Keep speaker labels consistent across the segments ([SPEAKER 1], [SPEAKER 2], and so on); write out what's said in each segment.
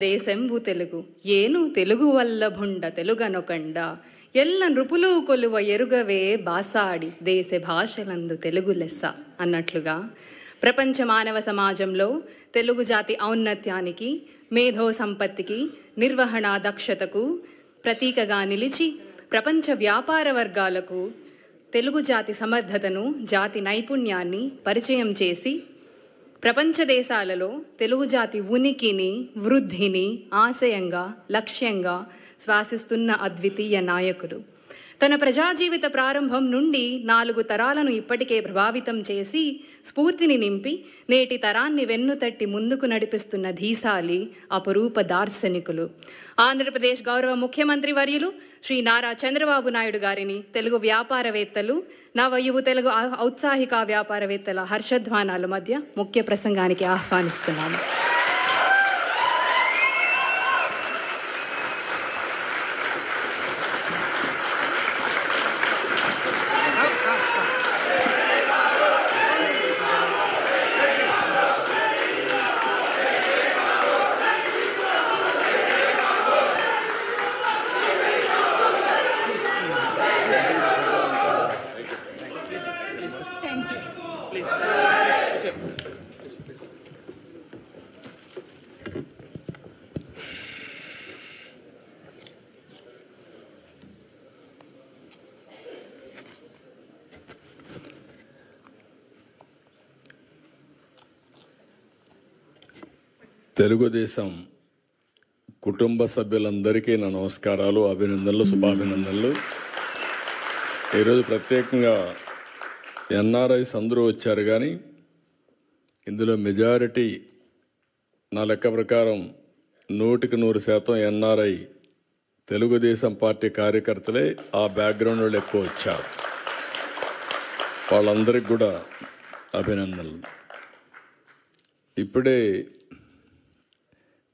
[SPEAKER 1] దేశంబు తెలుగు ఏను తెలుగు వల్ల భుండ తెలుగనొకండ ఎల్ల నృపులు కొలువ ఎరుగవే బాసాడి దేశ భాషలందు తెలుగు లెస్స అన్నట్లుగా ప్రపంచ మానవ సమాజంలో తెలుగు జాతి ఔన్నత్యానికి, మేధో సంపత్తికి, నిర్వహణ దక్షతకు ప్రతీకగా నిలిచి ప్రపంచ వ్యాపార వర్గాలకు తెలుగు జాతి సమర్థతను, జాతి నైపుణ్యాన్ని పరిచయం చేసి ప్రపంచ దేశాలలో తెలుగు జాతి ఉనికిని, వృద్ధిని ఆశయంగా, లక్ష్యంగా శ్వాసిస్తున్న అద్వితీయ నాయకుడు. తన ప్రజాజీవిత ప్రారంభం నుండి 4 తరాలను ఇప్పటికే ప్రభావితం చేసి స్ఫూర్తిని నింపి నేటి తరాన్ని వెన్నుతట్టి ముందుకు నడిపిస్తున్న ధీశాలి అపురూప దార్శనికులు ఆంధ్రప్రదేశ్ గౌరవ ముఖ్యమంత్రి వర్యులు శ్రీ నారా చంద్రబాబు నాయుడు గారిని తెలుగు వ్యాపారవేత్తలు, నవయువ తెలుగు ఔత్సాహిక వ్యాపారవేత్తల హర్షధ్వానాల మధ్య ముఖ్య ప్రసంగానికి ఆహ్వానిస్తున్నాము.
[SPEAKER 2] తెలుగుదేశం కుటుంబ సభ్యులందరికీ నా నమస్కారాలు, అభినందనలు, శుభాభినందనలు. ఈరోజు ప్రత్యేకంగా ఎన్ఆర్ఐస్ అందరూ వచ్చారు, కానీ ఇందులో మెజారిటీ నా లెక్క ప్రకారం 100% ఎన్ఆర్ఐ తెలుగుదేశం పార్టీ కార్యకర్తలే. ఆ బ్యాక్గ్రౌండ్ వాళ్ళు ఎక్కువ వచ్చారు. వాళ్ళందరికీ కూడా అభినందనలు. ఇప్పుడే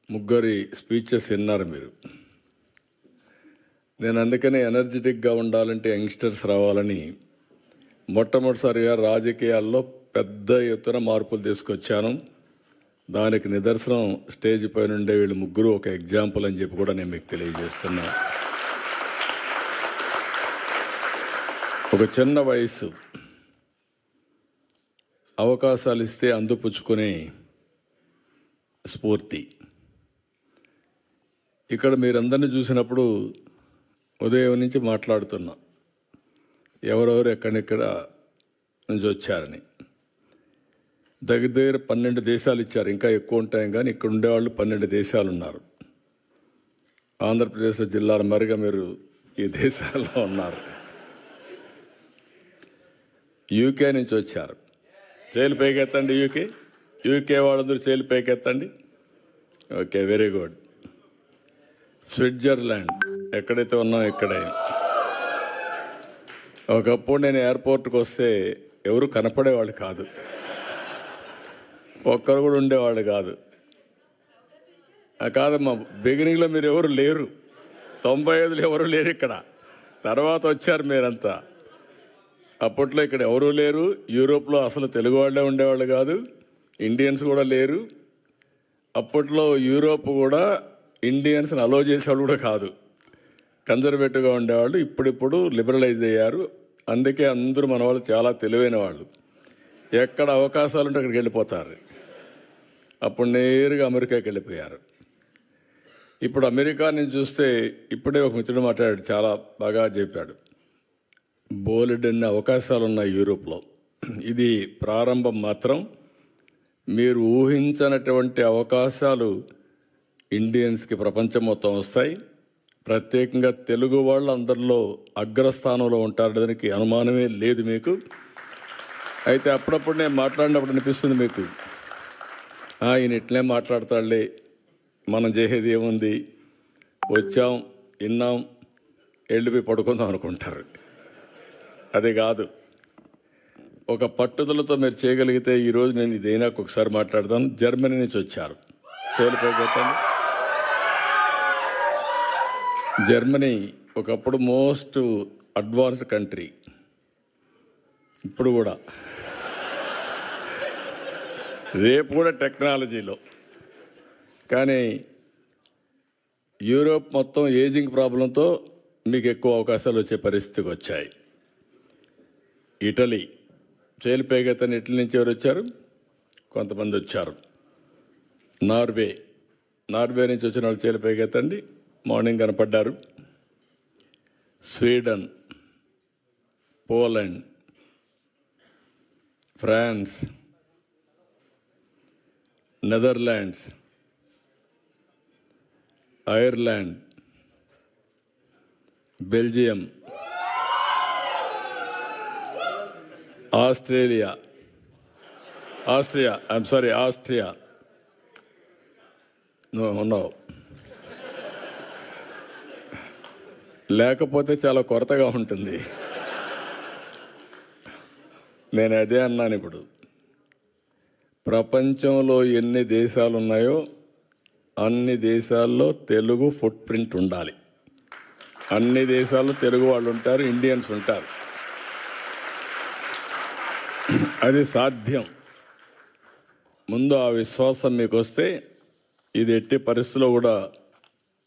[SPEAKER 2] 3 స్పీచెస్ విన్నారు మీరు. నేను అందుకనే ఎనర్జెటిక్గా ఉండాలంటే యంగ్స్టర్స్ రావాలని మొట్టమొదటిసారిగా రాజకీయాల్లో పెద్ద ఎత్తున మార్పులు తీసుకొచ్చాను. దానికి నిదర్శనం స్టేజ్ పైన ఉండే వీళ్ళు 3 ఒక ఎగ్జాంపుల్ అని చెప్పి కూడా నేను మీకు తెలియజేస్తున్నా. ఒక చిన్న వయసు, అవకాశాలు ఇస్తే అందిపుచ్చుకునే స్ఫూర్తి. ఇక్కడ మీరందరినీ చూసినప్పుడు ఉదయం నుంచి మాట్లాడుతున్నా, ఎవరెవరు ఎక్కడెక్కడ నుంచి వచ్చారని. దగ్గర 12 దేశాలు ఇచ్చారు, ఇంకా ఎక్కువ ఉంటాయి, కానీ ఇక్కడ ఉండేవాళ్ళు 12 దేశాలు ఉన్నారు. ఆంధ్రప్రదేశ్లో జిల్లాల మరిగా మీరు ఈ దేశాల్లో ఉన్నారు. యూకే నుంచి వచ్చారు. చేలు పైకెత్తండి. యూకే వాళ్ళందరూ చేలు పైకెత్తండి. Okay, very good. స్విట్జర్లాండ్, ఎక్కడైతే ఉన్నాం ఇక్కడే. ఒకప్పుడు నేను ఎయిర్పోర్ట్కి వస్తే ఎవరు కనపడేవాళ్ళు కాదు, ఒక్కరు కూడా ఉండేవాళ్ళు కాదు. కాదమ్మా, బిగినింగ్లో మీరు ఎవరు లేరు, 95లో ఎవరు లేరు ఇక్కడ. తర్వాత వచ్చారు మీరంతా. అప్పట్లో ఇక్కడ ఎవరూ లేరు. యూరోప్లో అసలు తెలుగు వాళ్ళే ఉండేవాళ్ళు కాదు, ఇండియన్స్ కూడా లేరు. అప్పట్లో యూరోప్ కూడా ఇండియన్స్ని అలో చేసేవాళ్ళు కూడా కాదు, కన్జర్వేటివ్గా ఉండేవాళ్ళు. ఇప్పుడిప్పుడు లిబరలైజ్ అయ్యారు. అందుకే అందరూ మన వాళ్ళు చాలా తెలివైన వాళ్ళు. ఎక్కడ అవకాశాలు ఉంటే అక్కడికి వెళ్ళిపోతారు. అప్పుడు నేరుగా అమెరికాకి వెళ్ళిపోయారు. ఇప్పుడు అమెరికా నుంచి చూస్తే ఇప్పుడే ఒక మిత్రుడు మాట్లాడాడు, చాలా బాగా చెప్పాడు. బోలెడన్ని అవకాశాలు ఉన్నాయి యూరోప్లో. ఇది ప్రారంభం మాత్రం. మీరు ఊహించనటువంటి అవకాశాలు ఇండియన్స్కి ప్రపంచం మొత్తం వస్తాయి. ప్రత్యేకంగా తెలుగు వాళ్ళు అందరిలో అగ్రస్థానంలో ఉంటారు, దానికి అనుమానమే లేదు మీకు. అయితే అప్పుడప్పుడు నేను మాట్లాడినప్పుడు అనిపిస్తుంది మీకు, ఈయన ఇట్లే మాట్లాడతాడులే, మనం చేసేది ఏముంది, వచ్చాం, విన్నాం, వెళ్ళిపోయి పడుకుందాం అనుకుంటారు. అది కాదు. ఒక పట్టుదలతో మీరు చేయగలిగితే, ఈరోజు నేను ఇదైనా ఒకసారి మాట్లాడతాను. జర్మనీ నుంచి వచ్చారు. చేలిపోయిపోతాను. జర్మనీ ఒకప్పుడు మోస్ట్ అడ్వాన్స్డ్ కంట్రీ, ఇప్పుడు కూడా రేపు కూడా టెక్నాలజీలో. కానీ యూరోప్ మొత్తం ఏజింగ్ ప్రాబ్లంతో మీకు ఎక్కువ అవకాశాలు వచ్చే పరిస్థితికి వచ్చాయి. ఇటలీ చేలిపైగతని ఇటలీ నుంచి ఎవరు వచ్చారు? కొంతమంది వచ్చారు. నార్వే నుంచి వచ్చిన వాళ్ళు చేలిపైగతండి మార్నింగ్ కనపడ్డారు. Sweden, Poland, France, Netherlands, Ireland, Belgium, Austria ఉన్నావు. లేకపోతే చాలా కొరతగా ఉంటుంది. నేను అదే అన్నాను. ఇప్పుడు ప్రపంచంలో ఎన్ని దేశాలు ఉన్నాయో అన్ని దేశాల్లో తెలుగు ఫుట్ ప్రింట్ ఉండాలి. అన్ని దేశాల్లో తెలుగు వాళ్ళు ఉంటారు, ఇండియన్స్ ఉంటారు. అది సాధ్యం. ముందు ఆ విశ్వాసం మీకు వస్తే ఇది ఎట్టి పరిస్థితుల్లో కూడా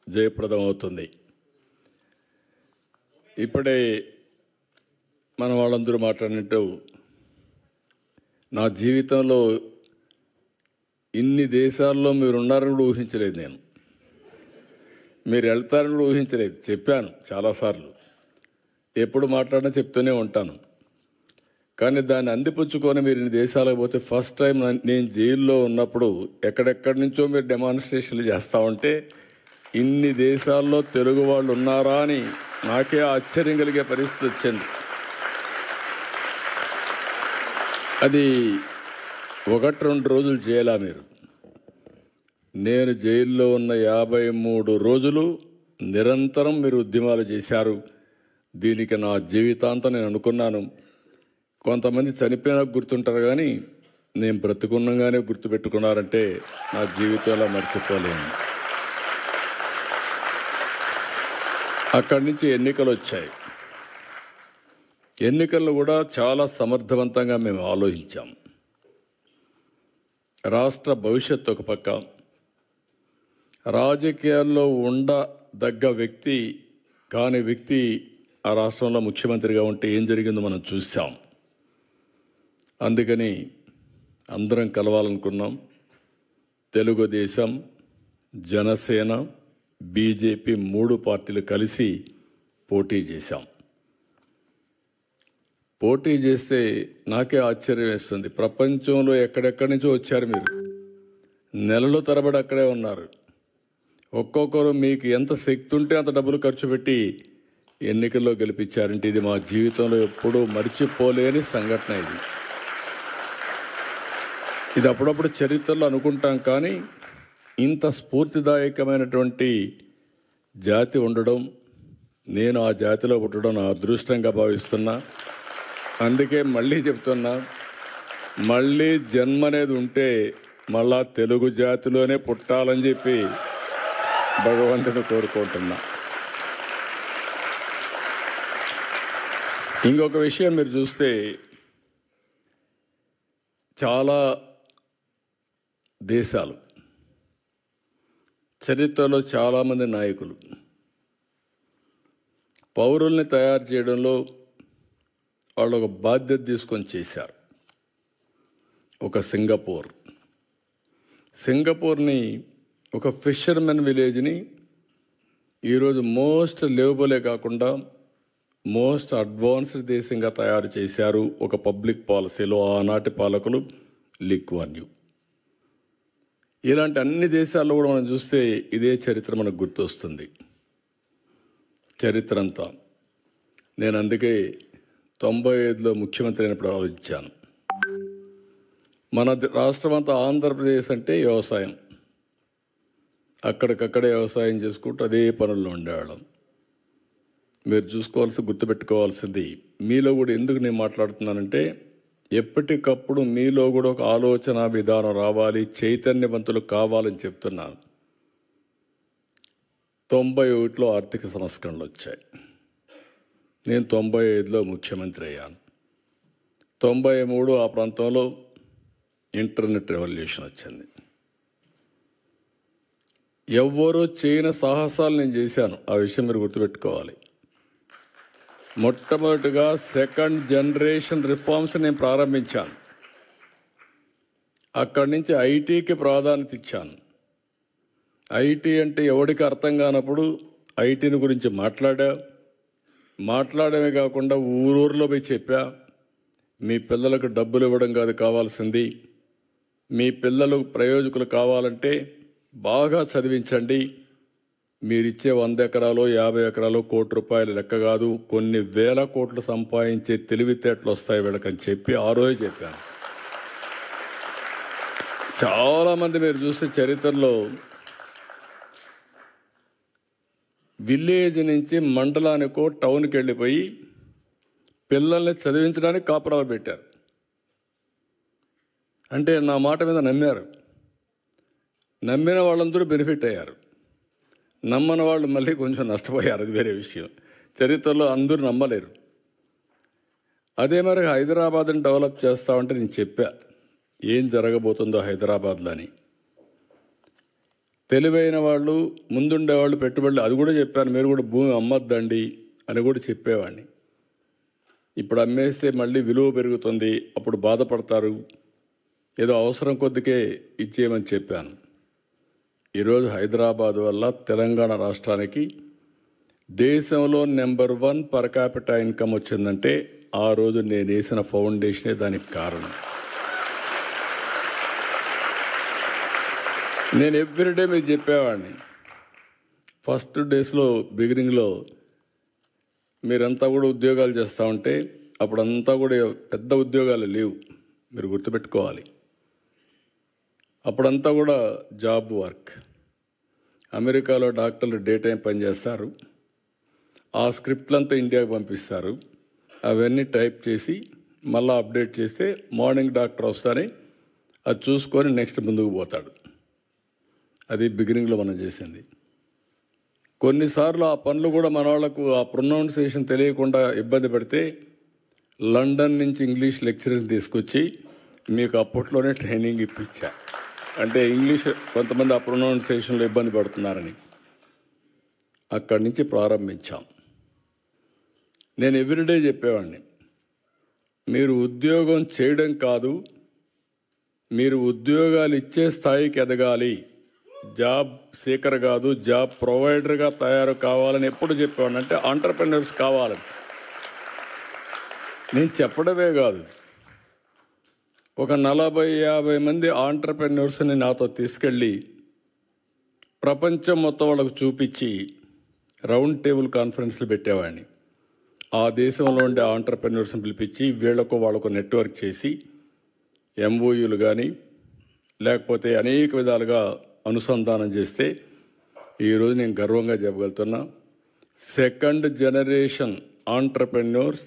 [SPEAKER 2] జయప్రదం అవుతుంది. ఇప్పుడే మన వాళ్ళందరూ మాట్లాడినట్టు నా జీవితంలో ఇన్ని దేశాల్లో మీరు ఉన్నారని కూడా ఊహించలేదు. నేను మీరు వెళ్తారని కూడా ఊహించలేదు. చెప్పాను చాలాసార్లు, ఎప్పుడు మాట్లాడినా చెప్తూనే ఉంటాను. కానీ దాన్ని అందిపుచ్చుకొని మీరు ఇన్ని దేశాలకు పోతే ఫస్ట్ టైం నేను జైల్లో ఉన్నప్పుడు ఎక్కడెక్కడి నుంచో మీరు డెమాన్స్ట్రేషన్లు చేస్తూ ఉంటే ఇన్ని దేశాల్లో తెలుగు వాళ్ళు ఉన్నారా అని నాకే ఆశ్చర్యం కలిగే పరిస్థితి వచ్చింది. అది 1-2 రోజులు చేయాలా మీరు? నేను జైల్లో ఉన్న 53 రోజులు నిరంతరం మీరు ఉద్యమాలు చేశారు. దీనికి నా జీవితాంతం నేను అనుకున్నాను. కొంతమంది చనిపోయినా గుర్తుంటారు, కానీ నేను బ్రతుకున్నగానే గుర్తుపెట్టుకున్నారంటే నా జీవితంలో మర్చిపోలేను. అక్కడి నుంచి ఎన్నికలు వచ్చాయి. ఎన్నికల్లో కూడా చాలా సమర్థవంతంగా మేము ఆలోచించాం. రాష్ట్ర భవిష్యత్తు ఒక పక్క, రాజకీయాల్లో ఉండదగ్గ వ్యక్తి కాని వ్యక్తి ఆ రాష్ట్రంలో ముఖ్యమంత్రిగా ఉంటే ఏం జరిగిందో మనం చూసాం. అందుకని అందరం కలవాలనుకున్నాం. తెలుగుదేశం, జనసేన, బీజేపీ 3 పార్టీలు కలిసి పోటీ చేశాం. పోటీ చేస్తే నాకే ఆశ్చర్యం వేస్తుంది. ప్రపంచంలో ఎక్కడెక్కడి నుంచో వచ్చారు మీరు, నెలల తరబడి అక్కడే ఉన్నారు. ఒక్కొక్కరు మీకు ఎంత శక్తి ఉంటే అంత డబ్బులు ఖర్చు పెట్టి ఎన్నికల్లో గెలిపించారంటే ఇది మా జీవితంలో ఎప్పుడూ మర్చిపోలేని సంఘటన. ఇది అప్పుడప్పుడు చరిత్రలో అనుకుంటాం, కానీ ఇంత స్ఫూర్తిదాయకమైనటువంటి జాతి ఉండడం, నేను ఆ జాతిలో పుట్టడం నా అదృష్టంగా భావిస్తున్నా. అందుకే మళ్ళీ చెప్తున్నా, మళ్ళీ జన్మ అనేది ఉంటే మళ్ళా తెలుగు జాతిలోనే పుట్టాలని చెప్పి భగవంతుని కోరుకుంటున్నా. ఇంకొక విషయం మీరు చూస్తే, చాలా దేశాలు చరిత్రలో చాలామంది నాయకులు పౌరుల్ని తయారు చేయడంలో వాళ్ళు ఒక బాధ్యత తీసుకొని చేశారు. ఒక సింగపూర్ని ఒక ఫిషర్మెన్ విలేజ్ని ఈరోజు మోస్ట్ లివబులే కాకుండా మోస్ట్ అడ్వాన్స్డ్ దేశంగా తయారు చేశారు. ఒక పబ్లిక్ పాలసీలో ఆనాటి పాలకులు లీ కువాన్ యూ. ఇలాంటి అన్ని దేశాల్లో కూడా మనం చూస్తే ఇదే చరిత్ర మనకు గుర్తొస్తుంది. చరిత్ర అంతా నేను అందుకే 95లో ముఖ్యమంత్రి అయినప్పుడు ఆలోచించాను. మన రాష్ట్రం అంతా ఆంధ్రప్రదేశ్ అంటే వ్యవసాయం, అక్కడికక్కడే వ్యవసాయం చేసుకుంటూ అదే పనుల్లో ఉండేవాళ్ళం. మీరు గుర్తుపెట్టుకోవాల్సింది, మీలో కూడా ఎందుకు నేను మాట్లాడుతున్నానంటే ఎప్పటికప్పుడు మీలో కూడా ఒక ఆలోచన విధానం రావాలి, చైతన్యవంతులు కావాలని చెప్తున్నాను. 91లో ఆర్థిక సంస్కరణలు వచ్చాయి. నేను 95లో ముఖ్యమంత్రి అయ్యాను. 93 ఆ ప్రాంతంలో ఇంటర్నెట్ రెవల్యూషన్ వచ్చింది. ఎవ్వరూ చేయని సాహసాలు నేను చేశాను. ఆ విషయం మీరు గుర్తుపెట్టుకోవాలి. మొట్టమొదటిగా సెకండ్ జనరేషన్ రిఫార్మ్స్ నేను ప్రారంభించాను. అక్కడి నుంచి ఐటీకి ప్రాధాన్యత ఇచ్చాను. ఐటీ అంటే ఎవరికి అర్థం కానప్పుడు ఐటీని గురించి మాట్లాడమే కాకుండా ఊరూరులో పోయి చెప్పా, మీ పిల్లలకు డబ్బులు ఇవ్వడం కాదు కావాల్సింది, మీ పిల్లలు ప్రయోజకులు కావాలంటే బాగా చదివించండి, మీరిచ్చే 100 ఎకరాలు 50 ఎకరాలు ₹1,00,00,000 లెక్క కాదు, కొన్ని వేల కోట్లు సంపాదించే తెలివితేటలు వస్తాయి వీళ్ళకని చెప్పి ఆ రోజే చెప్పాను. చాలామంది మీరు చూస్తే చరిత్రలో విలేజ్ నుంచి మండలానికో టౌన్కి వెళ్ళిపోయి పిల్లల్ని చదివించడానికి కాపురాలు పెట్టారు. అంటే నా మాట మీద నమ్మారు. నమ్మిన వాళ్ళందరూ బెనిఫిట్ అయ్యారు, నమ్మని వాళ్ళు మళ్ళీ కొంచెం నష్టపోయారు. అది వేరే విషయం. చరిత్రలో అందరూ నమ్మలేరు. అదే మరి హైదరాబాద్ని డెవలప్ చేస్తామంటే నేను చెప్పా ఏం జరగబోతుందో హైదరాబాద్లో అని. తెలివైన వాళ్ళు ముందుండేవాళ్ళు పెట్టుబడులు అది కూడా చెప్పాను. మీరు కూడా భూమి అమ్మద్దండి అని కూడా చెప్పేవాడిని. ఇప్పుడు అమ్మేస్తే మళ్ళీ విలువ పెరుగుతుంది, అప్పుడు బాధపడతారు, ఏదో అవసరం కొద్దికే ఇచ్చేయమని చెప్పాను. ఈరోజు హైదరాబాద్ వల్ల తెలంగాణ రాష్ట్రానికి దేశంలో నెంబర్ 1 పర్ క్యాపిటా ఇన్కమ్ వచ్చిందంటే ఆ రోజు నేను వేసిన ఫౌండేషనే దానికి కారణం. నేను ఎవ్రీడే మీకు చెప్పేవాడిని. ఫస్ట్ డేస్లో బిగినింగ్లో మీరంతా కూడా ఉద్యోగాలు చేస్తూ ఉంటే అప్పుడంతా కూడా పెద్ద ఉద్యోగాలు లేవు, మీరు గుర్తుపెట్టుకోవాలి. అప్పుడంతా కూడా జాబ్ వర్క్. అమెరికాలో డాక్టర్లు డే టైం పనిచేస్తారు, ఆ స్క్రిప్ట్లంతా ఇండియాకి పంపిస్తారు, అవన్నీ టైప్ చేసి మళ్ళీ అప్డేట్ చేస్తే మార్నింగ్ డాక్టర్ వస్తానే అది చూసుకొని నెక్స్ట్ ముందుకు పోతాడు. అది బిగినింగ్లో మనం చేసింది. కొన్నిసార్లు ఆ పనులు కూడా మన వాళ్ళకు ఆ ప్రొనౌన్సియేషన్ తెలియకుండా ఇబ్బంది పడితే లండన్ నుంచి ఇంగ్లీష్ లెక్చరర్ని తీసుకొచ్చి మీకు అప్పట్లోనే ట్రైనింగ్ ఇప్పించా. అంటే ఇంగ్లీష్ కొంతమంది ఆ ప్రొనౌన్సియేషన్లో ఇబ్బంది పడుతున్నారని అక్కడి నుంచి ప్రారంభించాం. నేను ఎవ్రీడే చెప్పేవాడిని, మీరు ఉద్యోగం చేయడం కాదు, మీరు ఉద్యోగాలు ఇచ్చే స్థాయికి ఎదగాలి, జాబ్ సీకర్ కాదు జాబ్ ప్రొవైడర్గా తయారు కావాలని ఎప్పుడు చెప్పేవాడిని. అంటే ఆంటర్ప్రెన్యూర్స్ కావాలని నేను చెప్పడమే కాదు, ఒక 40-50 మంది ఆంటర్ప్రెన్యూర్స్ని నాతో తీసుకెళ్ళి ప్రపంచం మొత్తం వాళ్ళకు చూపించి రౌండ్ టేబుల్ కాన్ఫరెన్స్లు పెట్టేవాడిని. ఆ దేశంలో ఉండే ఆంటర్ప్రెన్యూర్స్ని పిలిపించి వాళ్ళకు నెట్వర్క్ చేసి ఎంఓయూలు కానీ లేకపోతే అనేక విధాలుగా అనుసంధానం చేస్తే ఈరోజు నేను గర్వంగా చెప్పగలుగుతున్నా, సెకండ్ జనరేషన్ ఆంటర్ప్రెన్యూర్స్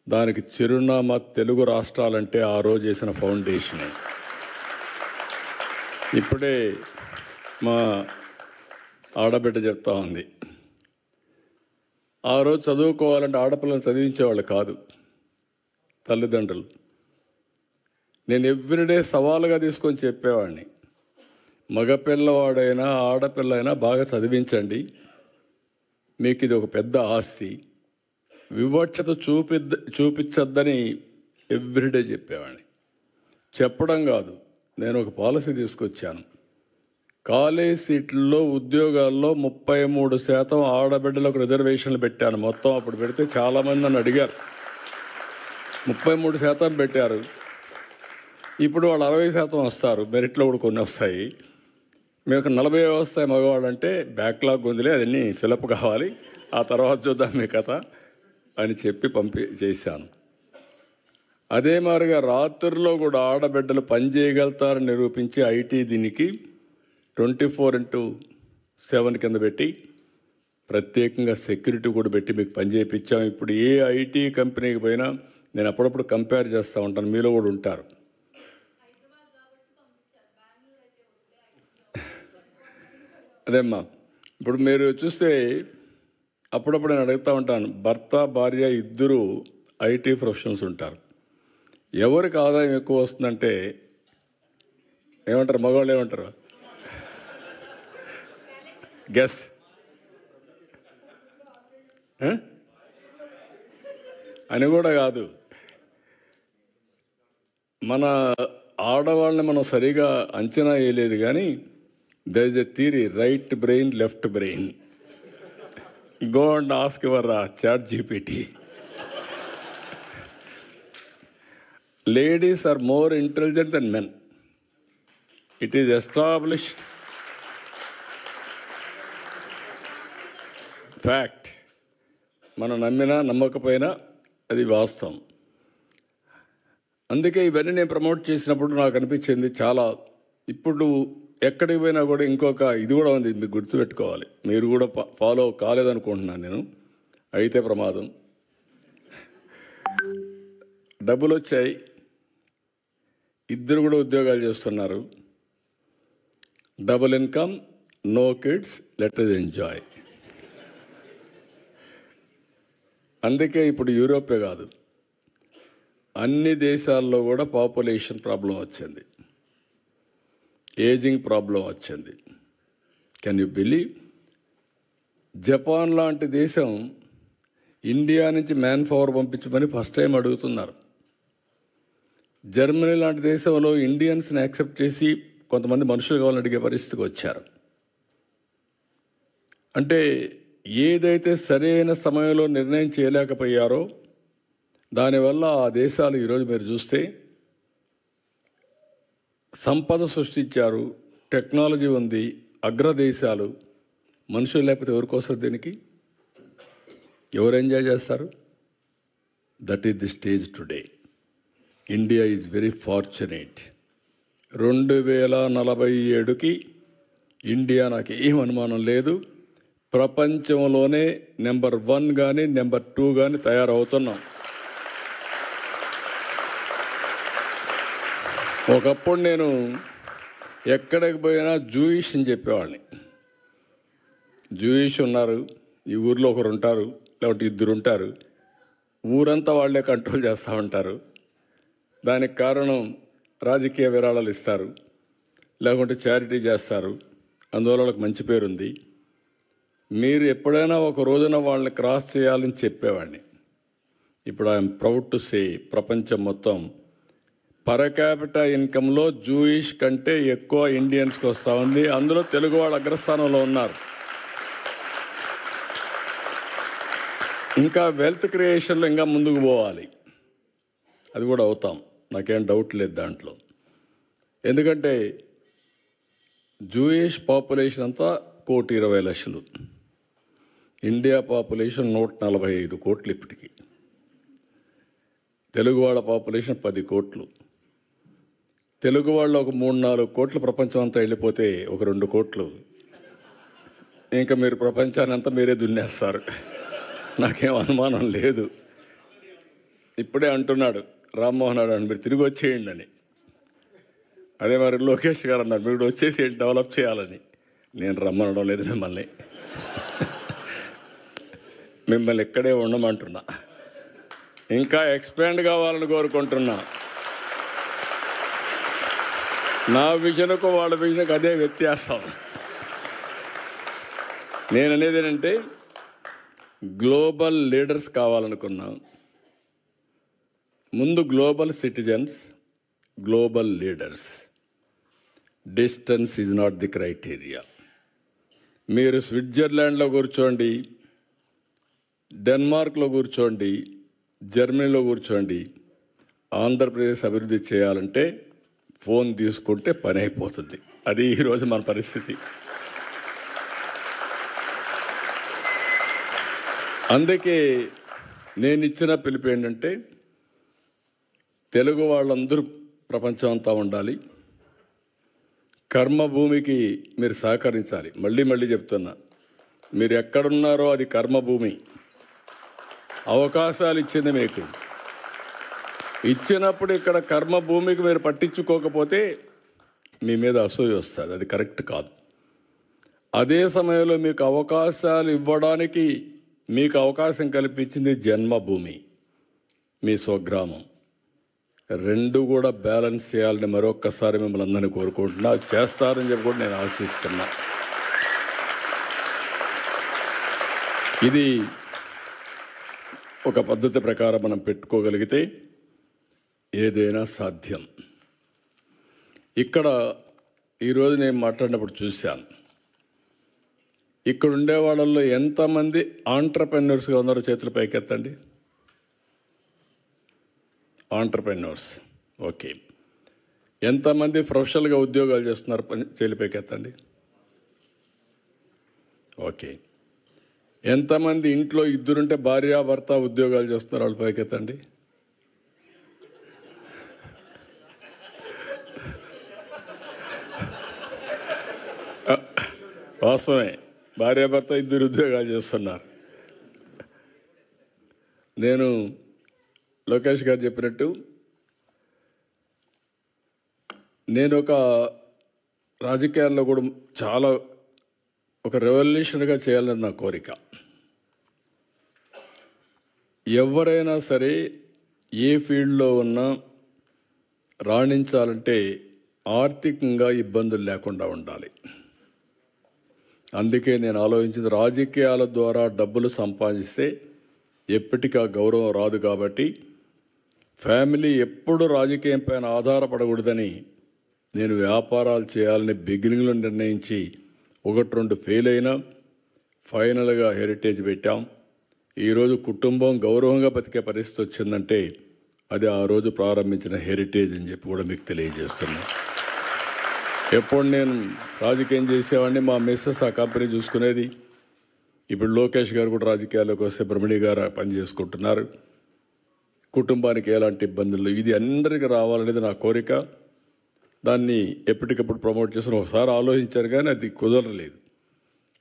[SPEAKER 2] దానికి చిరునామా తెలుగు రాష్ట్రాలంటే ఆ రోజు చేసిన ఫౌండేషనే. ఇప్పుడే మా ఆడబిడ్డ చెప్తా ఉంది, ఆ రోజు చదువుకోవాలంటే ఆడపిల్లలు చదివించేవాళ్ళు కాదు తల్లిదండ్రులు. నేను ఎవ్రీడే సవాలుగా తీసుకొని చెప్పేవాడిని, మగపిల్లవాడైనా ఆడపిల్లైనా బాగా చదివించండి, మీకు ఇది ఒక పెద్ద ఆస్తి, వివక్షత చూపించద్దని ఎవ్రీడే చెప్పేవాడిని. చెప్పడం కాదు, నేను ఒక పాలసీ తీసుకొచ్చాను. కాలేజ్ సీట్లలో ఉద్యోగాల్లో 33% ఆడబిడ్డలకు రిజర్వేషన్లు పెట్టాను. మొత్తం అప్పుడు పెడితే చాలామంది నన్ను అడిగారు, 33% పెట్టారు, ఇప్పుడు వాళ్ళు 60% వస్తారు, మెరిట్లో కూడా కొన్ని వస్తాయి, మీకు 40 వస్తాయి మగవాళ్ళంటే బ్యాక్లాగ్ ఉందిలే, అదన్నీ ఫిలప్ కావాలి, ఆ తర్వాత చూద్దాం మీ కథ అని చెప్పి చేశాను. అదే మాదిరిగా రాత్రుల్లో కూడా ఆడబిడ్డలు పని చేయగలుగుతారని నిరూపించి ఐటీ దీనికి 24/7 కింద పెట్టి ప్రత్యేకంగా సెక్యూరిటీ కూడా పెట్టి మీకు పని చేయించాం. ఇప్పుడు ఏ ఐటీ కంపెనీకి పోయినా నేను అప్పుడప్పుడు కంపేర్ చేస్తూ ఉంటాను, మీలో కూడా ఉంటారు. అదేమ్మా, ఇప్పుడు మీరు చూస్తే అప్పుడప్పుడు నేను అడుగుతూ ఉంటాను, భర్త భార్య ఇద్దరు ఐటీ ప్రొఫెషనల్స్ ఉంటారు, ఎవరికి ఆదాయం ఎక్కువ వస్తుందంటే ఏమంటారు, మగవాళ్ళు ఏమంటారు, గెస్. అని కూడా కాదు, మన ఆడవాళ్ళని మనం సరిగా అంచనా వేయలేదు. కానీ there is a theory, right brain left brain. Go and ask your ChatGPT. Ladies are more intelligent than men. It is established fact. మనం నమ్మినా నమ్మకపోయినా అది వాస్తవం. అందుకే ఇవన్నీ నేను ప్రమోట్ చేసినప్పుడు నాకు అనిపించింది చాలా. ఇప్పుడు ఎక్కడికి పోయినా కూడా ఇంకొక ఇది కూడా ఉంది, మీకు గుర్తుపెట్టుకోవాలి. మీరు కూడా ఫాలో కాలేదనుకుంటున్నాను నేను, అయితే ప్రమాదం. డబ్బులు వచ్చాయి, ఇద్దరు కూడా ఉద్యోగాలు చేస్తున్నారు. Double income, no kids, let us enjoy. అందుకే ఇప్పుడు యూరోపే కాదు, అన్ని దేశాల్లో కూడా పాపులేషన్ ప్రాబ్లం వచ్చింది, ఏజింగ్ ప్రాబ్లం వచ్చింది. Can you believe? జపాన్ లాంటి దేశం ఇండియా నుంచి మ్యాన్ పవర్ పంపించమని ఫస్ట్ టైం అడుగుతున్నారు. జర్మనీ లాంటి దేశంలో ఇండియన్స్ని యాక్సెప్ట్ చేసి కొంతమంది మనుషులు కావాలని అడిగే పరిస్థితికి వచ్చారు. అంటే ఏదైతే సరైన సమయంలో నిర్ణయం చేయలేకపోయారో దానివల్ల ఆ దేశాలు ఈరోజు మీరు చూస్తే సంపద సృష్టించారు, టెక్నాలజీ ఉంది, అగ్రదేశాలు. మనుషులు లేకపోతే ఎవరికోసం దీనికి ఎవరు ఎంజాయ్ చేస్తారు? That is the stage today. India is very fortunate. 2047కి ఇండియా, నాకు ఏం అనుమానం లేదు, ప్రపంచంలోనే నెంబర్ 1 కానీ నెంబర్ 2 కానీ తయారవుతున్నాం. ఒకప్పుడు నేను ఎక్కడికి పోయినా జూయిష్ అని చెప్పేవాడిని. జూయిష్ ఉన్నారు, ఈ ఊర్లో ఒకరు ఉంటారు, లేకపోతే ఇద్దరు ఉంటారు, ఊరంతా వాళ్ళే కంట్రోల్ చేస్తూ ఉంటారు. దానికి కారణం రాజకీయ విరాళాలు ఇస్తారు, లేకుంటే చారిటీ చేస్తారు, అందువల్ల వాళ్ళకి మంచి పేరుంది. మీరు ఎప్పుడైనా ఒక రోజున వాళ్ళని క్రాస్ చేయాలని చెప్పేవాడిని. ఇప్పుడు ఐఎమ్ ప్రౌడ్ టు సే ప్రపంచం మొత్తం పర్ క్యాపిటల్ ఇన్కంలో జూయిష్ కంటే ఎక్కువ ఇండియన్స్కి వస్తూ ఉంది. అందులో తెలుగు వాళ్ళు అగ్రస్థానంలో ఉన్నారు. ఇంకా వెల్త్ క్రియేషన్లో ఇంకా ముందుకు పోవాలి, అది కూడా అవుతాం, నాకేం డౌట్ లేదు దాంట్లో. ఎందుకంటే జూయిష్ పాపులేషన్ అంతా 1,20,00,000. ఇండియా పాపులేషన్ 145 కోట్లు ఇప్పటికి. తెలుగు వాళ్ళ పాపులేషన్ 10 కోట్లు. తెలుగు వాళ్ళు ఒక 3-4 కోట్లు ప్రపంచం అంతా వెళ్ళిపోతే ఒక 2 కోట్లు ఇంకా మీరు ప్రపంచాన్ని అంతా మీరే దున్నేస్తారు, నాకేం అనుమానం లేదు. ఇప్పుడే అంటున్నాడు రామ్మోహన్ నాయుడు, మీరు తిరిగి వచ్చేయండి అని. అదే మరి లోకేష్ గారు అన్నారు, మీరు వచ్చేసి డెవలప్ చేయాలని. నేను రమ్మనడం లేదు మిమ్మల్ని ఇక్కడే ఉండమంటున్నా, ఇంకా ఎక్స్పాండ్ కావాలని కోరుకుంటున్నా. నా విజన్కు వాళ్ళ విజన్కు అదే వ్యత్యాసం. నేను అనేది ఏంటంటే గ్లోబల్ లీడర్స్ కావాలనుకున్నా. ముందు global citizens, global leaders. Distance is not the criteria. మీరు స్విట్జర్లాండ్లో కూర్చోండి, డెన్మార్క్లో కూర్చోండి, జర్మనీలో కూర్చోండి, ఆంధ్రప్రదేశ్ అభివృద్ధి చేయాలంటే ఫోన్ తీసుకుంటే పని అయిపోతుంది. అది ఈరోజు మన పరిస్థితి. అందుకే నేను ఇచ్చిన పిలుపు ఏంటంటే తెలుగు వాళ్ళందరూ ప్రపంచం అంతా ఉండాలి. కర్మభూమికి మీరు సహకరించాలి. మళ్ళీ చెప్తున్నా, మీరు ఎక్కడున్నారో అది కర్మభూమి. అవకాశాలు ఇచ్చింది మీకు. ఇచ్చినప్పుడు ఇక్కడ కర్మభూమికి మీరు పట్టించుకోకపోతే మీ మీద అసూయ వస్తుంది, అది కరెక్ట్ కాదు. అదే సమయంలో మీకు అవకాశాలు ఇవ్వడానికి మీకు అవకాశం కల్పించింది జన్మభూమి, మీ స్వగ్రామం. రెండు కూడా బ్యాలెన్స్ చేయాలని మరొక్కసారి మిమ్మల్ని అందరినీ కోరుకుంటున్నా. చేస్తారని చెప్పి కూడా నేను ఆశిస్తున్నా. ఇది ఒక పద్ధతి ప్రకారం మనం పెట్టుకోగలిగితే ఏదైనా సాధ్యం. ఇక్కడ ఈరోజు నేను మాట్లాడినప్పుడు చూశాను, ఇక్కడ ఉండే వాళ్ళల్లో ఎంతమంది ఆంట్రప్రెన్యూర్స్గా ఉన్నారో చేతులు పైకెత్తండి. ఆంట్రప్రెన్యూర్స్, ఓకే. ఎంతమంది ప్రొఫెషనల్గా ఉద్యోగాలు చేస్తున్నారు చేతులు పైకెత్తండి. ఓకే. ఎంతమంది ఇంట్లో ఇద్దరుంటే భార్యాభర్త ఉద్యోగాలు చేస్తున్నారు వాళ్ళు పైకెత్తండి. వాస్తవమే, భార్యాభర్త ఇద్దరు ఉద్యోగాలు చేస్తున్నారు. నేను లోకేష్ గారు చెప్పినట్టు నేను ఒక రాజకీయాల్లో కూడా చాలా ఒక రెవల్యూషన్గా చేయాలని నా కోరిక. ఎవరైనా సరే ఏ ఫీల్డ్లో ఉన్నా రాణించాలంటే ఆర్థికంగా ఇబ్బందులు లేకుండా ఉండాలి. అందుకే నేను ఆలోచించింది, రాజకీయాల ద్వారా డబ్బులు సంపాదిస్తే ఎప్పటికీ గౌరవం రాదు. కాబట్టి ఫ్యామిలీ ఎప్పుడు రాజకీయం పైన ఆధారపడకూడదని నేను వ్యాపారాలు చేయాలని బిగినింగ్లో నిర్ణయించి 1-2 ఫెయిల్ అయినా ఫైనల్గా హెరిటేజ్ పెట్టాం. ఈరోజు కుటుంబం గౌరవంగా బతికే పరిస్థితి వచ్చిందంటే అది ఆ రోజు ప్రారంభించిన హెరిటేజ్ అని చెప్పి కూడా మీకు తెలియజేస్తున్నాను. ఎప్పుడు నేను రాజకీయం చేసేవాడిని, మా మిస్సెస్ ఆ కంపెనీ చూసుకునేది. ఇప్పుడు లోకేష్ గారు కూడా రాజకీయాల్లోకి వస్తే బ్రహ్మణి గారు పని చేసుకుంటున్నారు. కుటుంబానికి ఎలాంటి ఇబ్బందులు, ఇది అందరికీ రావాలనేది నా కోరిక. దాన్ని ఎప్పటికప్పుడు ప్రమోట్ చేసిన ఒకసారి ఆలోచించారు, కానీ అది కుదరలేదు.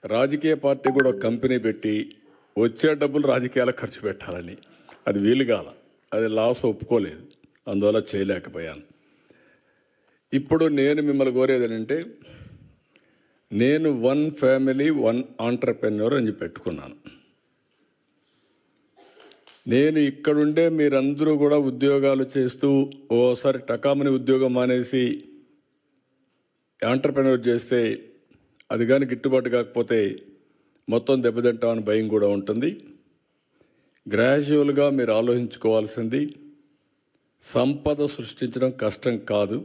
[SPEAKER 2] రాజకీయ పార్టీ కూడా ఒక కంపెనీ పెట్టి వచ్చే డబ్బులు రాజకీయాలకు ఖర్చు పెట్టాలని, అది వీలుగాల, అది లాస్ ఒప్పుకోలేదు, అందువల్ల చేయలేకపోయాను. ఇప్పుడు నేను మిమ్మల్ని కోరేది ఏంటంటే, నేను 1 ఫ్యామిలీ 1 ఆంట్రప్రెన్యూర్ అని పెట్టుకున్నాను. నేను ఇక్కడుండే మీరందరూ కూడా ఉద్యోగాలు చేస్తూ ఓసారి టకామని ఉద్యోగం మానేసి ఆంట్రప్రెన్యూర్ చేస్తే అది కానీ గిట్టుబాటు కాకపోతే మొత్తం దెబ్బతింటామని భయం కూడా ఉంటుంది. గ్రాడ్యువల్గా మీరు ఆలోచించుకోవాల్సింది, సంపద సృష్టించడం కష్టం కాదు,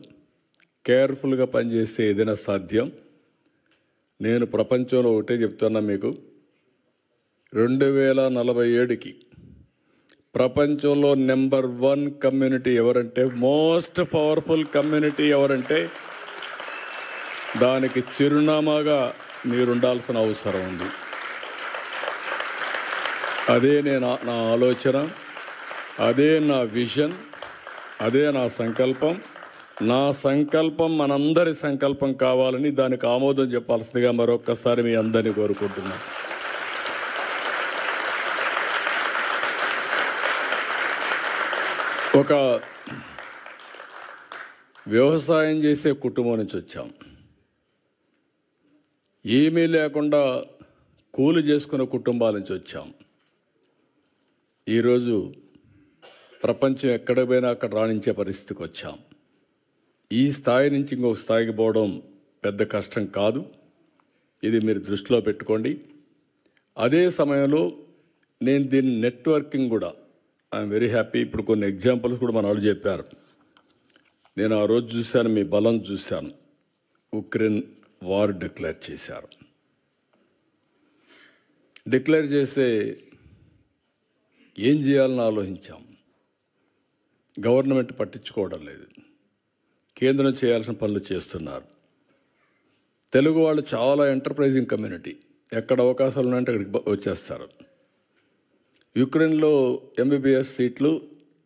[SPEAKER 2] కేర్ఫుల్గా పనిచేస్తే ఏదైనా సాధ్యం. నేను ప్రపంచంలో ఒకటే చెప్తున్నా మీకు, 2047కి ప్రపంచంలో నెంబర్ 1 కమ్యూనిటీ ఎవరంటే, మోస్ట్ పవర్ఫుల్ కమ్యూనిటీ ఎవరంటే, దానికి చిరునామాగా మీరుండాల్సిన అవసరం ఉంది. అదే నా ఆలోచన, అదే నా విజన్, అదే నా సంకల్పం. నా సంకల్పం మనందరి సంకల్పం కావాలని, దానికి ఆమోదం చెప్పాల్సిందిగా మరొక్కసారి మీ అందరినీ కోరుకుంటున్నాను. ఒక వ్యవసాయం చేసే కుటుంబం నుంచి వచ్చాం. ఏమీ లేకుండా కూలి చేసుకునే కుటుంబాల నుంచి వచ్చాం. ఈరోజు ప్రపంచం ఎక్కడ పోయినా అక్కడ రాణించే పరిస్థితికి వచ్చాం. ఈ స్థాయి నుంచి ఇంకొక స్థాయికి పోవడం పెద్ద కష్టం కాదు, ఇది మీరు దృష్టిలో పెట్టుకోండి. అదే సమయంలో నేను దీని నెట్వర్కింగ్ కూడా, ఐఎమ్ వెరీ హ్యాపీ. ఇప్పుడు కొన్ని ఎగ్జాంపుల్స్ కూడా మన వాళ్ళు చెప్పారు. నేను ఆ రోజు చూశాను, మీ బలం చూశాను. ఉక్రెయిన్ వార్ డిక్లేర్ చేశారు. డిక్లేర్ చేస్తే ఏం చేయాలని ఆలోచించాం. గవర్నమెంట్ పట్టించుకోవడం లేదు, కేంద్రం చేయాల్సిన పనులు చేస్తున్నారు. తెలుగు వాళ్ళు చాలా ఎంటర్ప్రైజింగ్ కమ్యూనిటీ, ఎక్కడ అవకాశాలు ఉన్నాయంటే అక్కడికి వచ్చేస్తారు. యుక్రెయిన్లో MBBS సీట్లు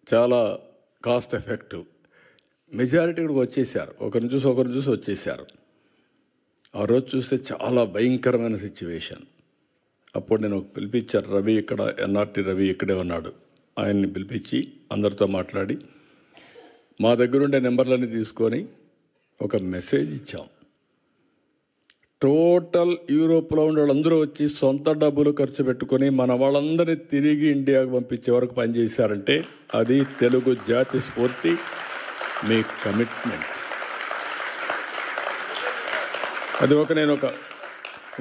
[SPEAKER 2] చాలా కాస్ట్ ఎఫెక్టివ్, మెజారిటీ ఇక్కడికి వచ్చేసారు. ఒకరిని చూసి వచ్చేసారు. ఆ రోజు చూస్తే చాలా భయంకరమైన సిచ్యువేషన్. అప్పుడు నేను పిలిపించారు, రవి ఇక్కడ, NRT రవి ఇక్కడే ఉన్నాడు. ఆయన్ని పిలిపించి అందరితో మాట్లాడి మా దగ్గరుండే నెంబర్లన్నీ తీసుకొని ఒక మెసేజ్ ఇచ్చాం. టోటల్ యూరోప్లో ఉండే వాళ్ళందరూ వచ్చి సొంత డబ్బులు ఖర్చు పెట్టుకొని మన వాళ్ళందరినీ తిరిగి ఇండియాకు పంపించే వరకు పనిచేశారంటే అది తెలుగు జాతి స్ఫూర్తి, మీ కమిట్మెంట్. అది నేను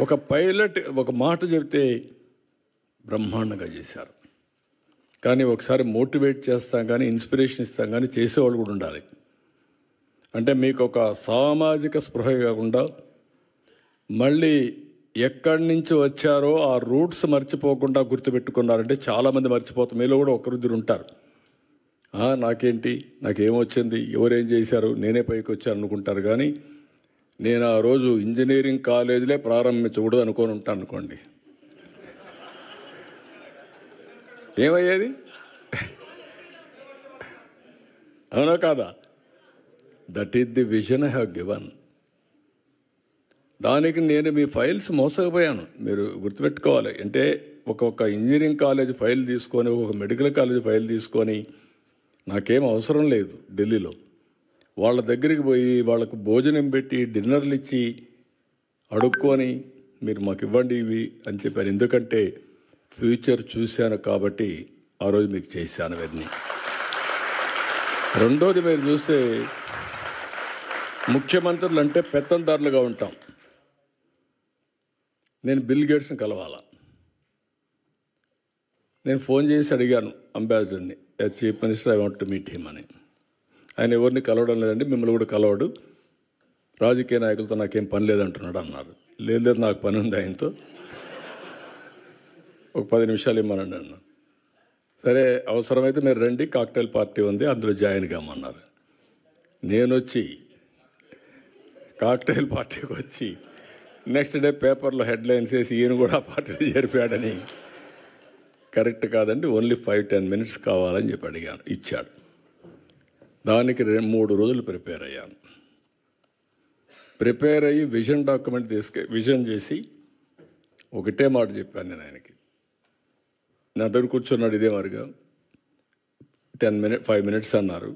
[SPEAKER 2] ఒక పైలట్ ఒక మాట చెప్తే బ్రహ్మాండంగా చేశారు. కానీ ఒకసారి మోటివేట్ చేస్తాం కానీ, ఇన్స్పిరేషన్ ఇస్తాం కానీ, చేసేవాళ్ళు కూడా ఉండాలి. అంటే మీకు ఒక సామాజిక స్పృహ కాకుండా మళ్ళీ ఎక్కడి నుంచి వచ్చారో ఆ రూట్స్ మర్చిపోకుండా గుర్తుపెట్టుకున్నారంటే చాలామంది మర్చిపోతాం. మీలో కూడా ఒకరిద్దరు ఉంటారు, నాకేంటి, నాకేమొచ్చింది, ఎవరేం చేశారు, నేనే పైకి వచ్చాను అనుకుంటారు. కానీ నేను ఆ రోజు ఇంజనీరింగ్ కాలేజీలే ప్రారంభించకూడదు అనుకొని ఉంటాను అనుకోండి, ఏమయ్యేది? అవునా కాదా? That is the vision I have given. దానికి నేను మీ ఫైల్స్ మోసకపోయాను, మీరు గుర్తుపెట్టుకోవాలి. అంటే ఒక్కొక్క ఇంజనీరింగ్ కాలేజ్ ఫైల్ తీసుకొని, ఒక మెడికల్ కాలేజ్ ఫైల్ తీసుకొని, నాకేం అవసరం లేదు ఢిల్లీలో, వాళ్ళ దగ్గరికి పోయి వాళ్ళకు భోజనం పెట్టి డిన్నర్లు ఇచ్చి అడుక్కొని మీరు మాకు ఇవ్వండి ఇవి అని చెప్పాను. ఎందుకంటే ఫ్యూచర్ చూశాను కాబట్టి ఆ రోజు మీకు చేశాను అవన్నీ. రెండోది, మీరు చూస్తే ముఖ్యమంత్రులు అంటే పెత్తందారులుగా ఉంటాం. నేను బిల్ గేట్స్ని కలవాలా, నేను ఫోన్ చేసి అడిగాను అంబాసిడర్ని, chief minister I want to meet him అని. ఆయన ఎవరిని కలవడం లేదండి, మిమ్మల్ని కూడా కలవడు, రాజకీయ నాయకులతో నాకేం పని లేదంటున్నాడు అన్నారు. లేదు, నాకు పని ఉంది ఆయనతో, ఒక 10 నిమిషాలు ఇమ్మనండి అన్న. సరే, అవసరమైతే మీరు రండి, కాక్టైల్ పార్టీ ఉంది, అందులో జాయిన్ కామన్నారు. నేను వచ్చి కాక్టైల్ పార్టీకి వచ్చి నెక్స్ట్ డే పేపర్లో హెడ్లైన్స్ వేసి ఈయన కూడా పార్టీలో చేరిపోయాడని. కరెక్ట్ కాదండి, ఓన్లీ 5-10 మినిట్స్ కావాలని చెప్పి అడిగాను, ఇచ్చాడు. దానికి 3 రోజులు ప్రిపేర్ అయ్యాను. ప్రిపేర్ అయ్యి విజన్ డాక్యుమెంట్ విజన్ చేసి ఒకటే మాట చెప్పాను నేను ఆయనకి. నా దగ్గర కూర్చున్నాడు ఇదే మరిగా. 5 మినిట్స్ అన్నారు.